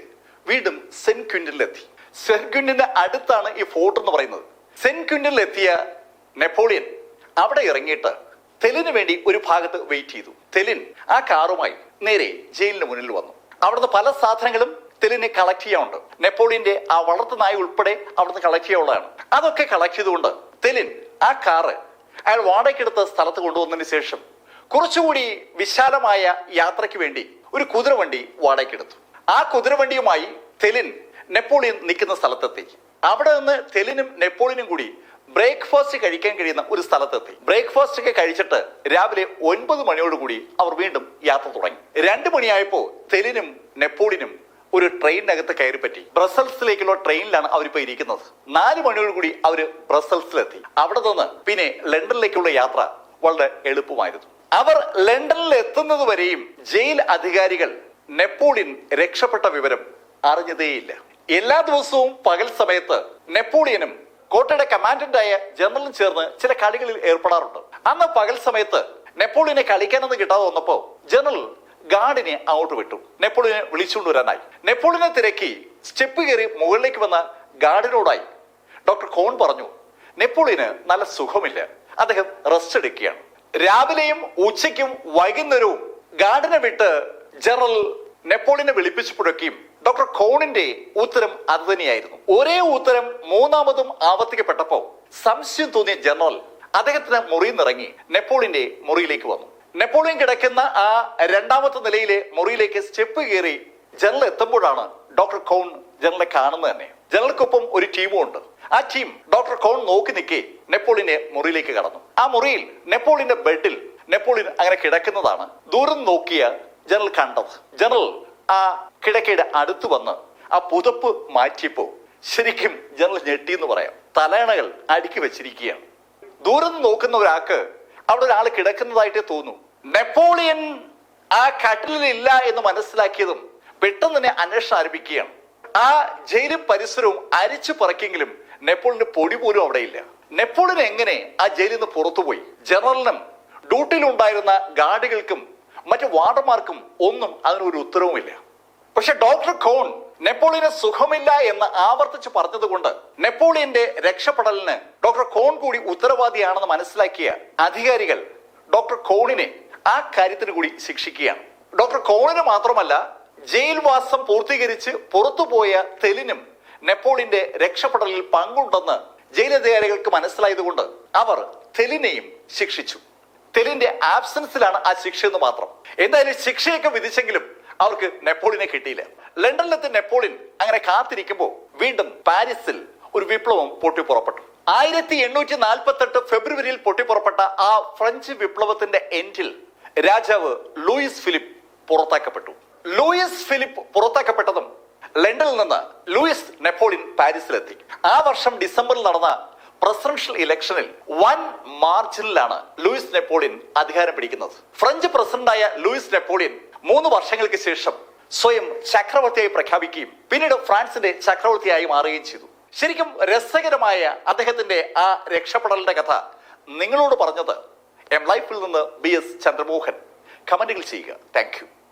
വീണ്ടും സെന്റ് ക്വിന്റിനിലെത്തി. സെന്റ് ക്വിന്റിന്റെ അടുത്താണ് ഈ ഫോർട്ട് എന്ന് പറയുന്നത്. സെന്റ് ക്വിന്റിനിൽ എത്തിയ നെപ്പോളിയൻ അവിടെ ഇറങ്ങിയിട്ട് തെലിന് വേണ്ടി ഒരു ഭാഗത്ത് വെയിറ്റ് ചെയ്തു. തെലിൻ ആ കാറുമായി നേരെ ജയിലിന് മുന്നിൽ വന്നു. അവിടുന്ന് പല സാധനങ്ങളും തെലിനെ കളക്ട് ചെയ്യാനുണ്ട്. നെപ്പോളിയന്റെ ആ വളർത്തു നായ ഉൾപ്പെടെ അവിടുന്ന് കളക്ട് ചെയ്യാനുള്ളതാണ്. അതൊക്കെ കളക്ട് ചെയ്തുകൊണ്ട് തെലിൻ ആ കാറ് അയാൾ വാടകയ്ക്കെടുത്ത സ്ഥലത്ത് കൊണ്ടുവന്നതിന് ശേഷം കുറച്ചുകൂടി വിശാലമായ യാത്രയ്ക്ക് വേണ്ടി ഒരു കുതിരവണ്ടി വാടകയ്ക്കെടുത്തു. ആ കുതിരവണ്ടിയുമായി തെലിൻ നെപ്പോളിയൻ നിൽക്കുന്ന സ്ഥലത്തെത്തി. അവിടെ നിന്ന് തെലിനും നെപ്പോളിയനും കൂടി ബ്രേക്ക്ഫാസ്റ്റ് കഴിക്കാൻ കഴിയുന്ന ഒരു സ്ഥലത്തെത്തി. ബ്രേക്ക്ഫാസ്റ്റ് ഒക്കെ കഴിച്ചിട്ട് രാവിലെ 9 മണിയോടുകൂടി അവർ വീണ്ടും യാത്ര തുടങ്ങി. 2 മണിയായപ്പോ തെലിനും നെപ്പോളിയനും ഒരു ട്രെയിനിനകത്ത് കയറി പറ്റി. ബ്രസൽസിലേക്കുള്ള ട്രെയിനിലാണ് അവരിപ്പോ ഇരിക്കുന്നത്. 4 മണിയോടുകൂടി അവര് ബ്രസൽസിലെത്തി. അവിടെ നിന്ന് പിന്നെ ലണ്ടനിലേക്കുള്ള യാത്ര വളരെ എളുപ്പമായിരുന്നു. അവർ ലണ്ടനിൽ എത്തുന്നത് വരെയും ജയിൽ അധികാരികൾ നെപ്പോളിയൻ രക്ഷപ്പെട്ട വിവരം അറിഞ്ഞതേയില്ല. എല്ലാ ദിവസവും പകൽ സമയത്ത് നെപ്പോളിയനും കോട്ടയുടെ കമാൻഡന്റായ ജനറലും ചേർന്ന് ചില കളികളിൽ ഏർപ്പെടാറുണ്ട്. അന്ന് പകൽ സമയത്ത് നെപ്പോളിയനെ കളിക്കാനൊന്നും കിട്ടാതെ വന്നപ്പോ ജനറൽ ഗാർഡിനെ അങ്ങോട്ട് വിട്ടു. നെപ്പോളിയനെ വിളിച്ചുകൊണ്ടുവരാനായി നെപ്പോളിയനെ തിരക്കി സ്റ്റെപ്പ് കയറി മുകളിലേക്ക് വന്ന ഗാർഡിനോടായി ഡോക്ടർ കോൺ പറഞ്ഞു, നെപ്പോളിയന് നല്ല സുഖമില്ല, അദ്ദേഹം റെസ്റ്റ് എടുക്കുകയാണ്. രാവിലെയും ഉച്ചയ്ക്കും വൈകുന്നേരവും ഗാർഡിനെ വിട്ട് ജനറൽ നെപ്പോളിയനെ വിളിപ്പിച്ചപ്പോഴൊക്കെയും ഡോക്ടർ കോണിന്റെ ഉത്തരം അത് തന്നെയായിരുന്നു. ഒരേ ഉത്തരം 3ാമതും ആവർത്തിക്കപ്പെട്ടപ്പോ സംശയം തോന്നിയ ജനറൽ അദ്ദേഹത്തിന് മുറിയിൽ നിന്നിറങ്ങി നെപ്പോളിയന്റെ മുറിയിലേക്ക് വന്നു. നെപ്പോളിയൻ കിടക്കുന്ന ആ 2ാമത്തെ നിലയിലെ മുറിയിലേക്ക് സ്റ്റെപ്പ് കയറി ജനറൽ എത്തുമ്പോഴാണ് ഡോക്ടർ കോൺ ജനറലെ കാണുന്നത് തന്നെ. ജനറൽക്കൊപ്പം ഒരു ടീമും ഉണ്ട്. ആ ടീം ഡോക്ടർ കോൺ നോക്കി നിൽക്കെ നെപ്പോളിയന്റെ മുറിയിലേക്ക് കടന്നു. ആ മുറിയിൽ നെപ്പോളിയന്റെ ബെഡിൽ നെപ്പോളിയൻ അങ്ങനെ കിടക്കുന്നതാണ് ദൂരം നോക്കിയ ജനറൽ കണ്ടത്. ജനറൽ ആ കിടക്കയുടെ അടുത്ത് വന്ന് ആ പുതപ്പ് മാറ്റിയപ്പോ ശരിക്കും ജനറൽ ഞെട്ടിയെന്ന് പറയാം. തലയണകൾ അടുക്കി വെച്ചിരിക്കുകയാണ്. ദൂരെ നിന്ന് നോക്കുന്ന ഒരാൾക്ക് അവിടെ ഒരാൾ കിടക്കുന്നതായിട്ടേ തോന്നൂ. നെപ്പോളിയൻ ആ കട്ടിലില്ല എന്ന് മനസ്സിലാക്കിയതും പെട്ടെന്ന് തന്നെ അന്വേഷണം ആരംഭിക്കുകയാണ്. ആ ജയിലും പരിസരവും അരിച്ചു പറക്കെങ്കിലും നെപ്പോളിയന് പൊടി പോലും അവിടെ ഇല്ല. നെപ്പോളിയൻ എങ്ങനെ ആ ജയിലിൽ നിന്ന് പുറത്തുപോയി? ജനറലിനും ഡ്യൂട്ടിയിലുണ്ടായിരുന്ന ഗാർഡുകൾക്കും മറ്റു വാർഡന്മാർക്കും ഒന്നും അതിനൊരു ഉത്തരവുമില്ല. പക്ഷെ ഡോക്ടർ കോൺ നെപ്പോളിയന് സുഖമില്ല എന്ന് ആവർത്തിച്ച് പറഞ്ഞതുകൊണ്ട് നെപ്പോളിയന്റെ രക്ഷപ്പെടലിന് ഡോക്ടർ കോൺ കൂടി ഉത്തരവാദിയാണെന്ന് മനസ്സിലാക്കിയ അധികാരികൾ ഡോക്ടർ കോണിനെ ആ കാര്യത്തിന് കൂടി ശിക്ഷിക്കുകയാണ്. ഡോക്ടർ കോണിന് മാത്രമല്ല, ജയിൽവാസം പൂർത്തീകരിച്ച് പുറത്തുപോയ തെലിനും നെപ്പോളിയന്റെ രക്ഷപ്പെടലിൽ പങ്കുണ്ടെന്ന് ജയിലധികാരികൾക്ക് മനസ്സിലായതുകൊണ്ട് അവർ തെലിനെയും ശിക്ഷിച്ചു. തെലിന്റെ ആബ്സൻസിലാണ് ആ ശിക്ഷ എന്ന് മാത്രം. എന്തായാലും ശിക്ഷയൊക്കെ വിധിച്ചെങ്കിലും അവർക്ക് നെപ്പോളിയനെ കിട്ടിയില്ല. ലണ്ടനിലെത്തി നെപ്പോളിയൻ അങ്ങനെ കാത്തിരിക്കുമ്പോൾ വീണ്ടും പാരീസിൽ ഒരു വിപ്ലവം പൊട്ടിപ്പുറപ്പെട്ടു. 1848 ഫെബ്രുവരിയിൽ പൊട്ടിപ്പുറപ്പെട്ട ആ ഫ്രഞ്ച് വിപ്ലവത്തിന്റെ എൻഡിൽ രാജാവ് ലൂയിസ് ഫിലിപ്പ് പുറത്താക്കപ്പെട്ടു. ലൂയിസ് ഫിലിപ്പ് പുറത്താക്കപ്പെട്ടതും ലണ്ടനിൽ നിന്ന് ലൂയിസ് നെപ്പോളിയൻ പാരീസിലെത്തി. ആ വർഷം ഡിസംബറിൽ നടന്ന പ്രസിഡൻഷ്യൽ ഇലക്ഷനിൽ വൻ മാർജിനിലാണ് ലൂയിസ് നെപ്പോളിയൻ അധികാരം പിടിക്കുന്നത്. ഫ്രഞ്ച് പ്രസിഡന്റായ ലൂയിസ് നെപ്പോളിയൻ 3 വർഷങ്ങൾക്ക് ശേഷം സ്വയം ചക്രവർത്തിയായി പ്രഖ്യാപിക്കുകയും പിന്നീട് ഫ്രാൻസിന്റെ ചക്രവർത്തിയായി മാറുകയും ചെയ്തു. ശരിക്കും രസകരമായ അദ്ദേഹത്തിന്റെ ആ രക്ഷപ്പെടലിന്റെ കഥ നിങ്ങളോട് പറഞ്ഞത് എം ലൈഫിൽ നിന്ന് BS ചന്ദ്രമോഹൻ. കമന്റുകൾ ചെയ്യുക. Thank you.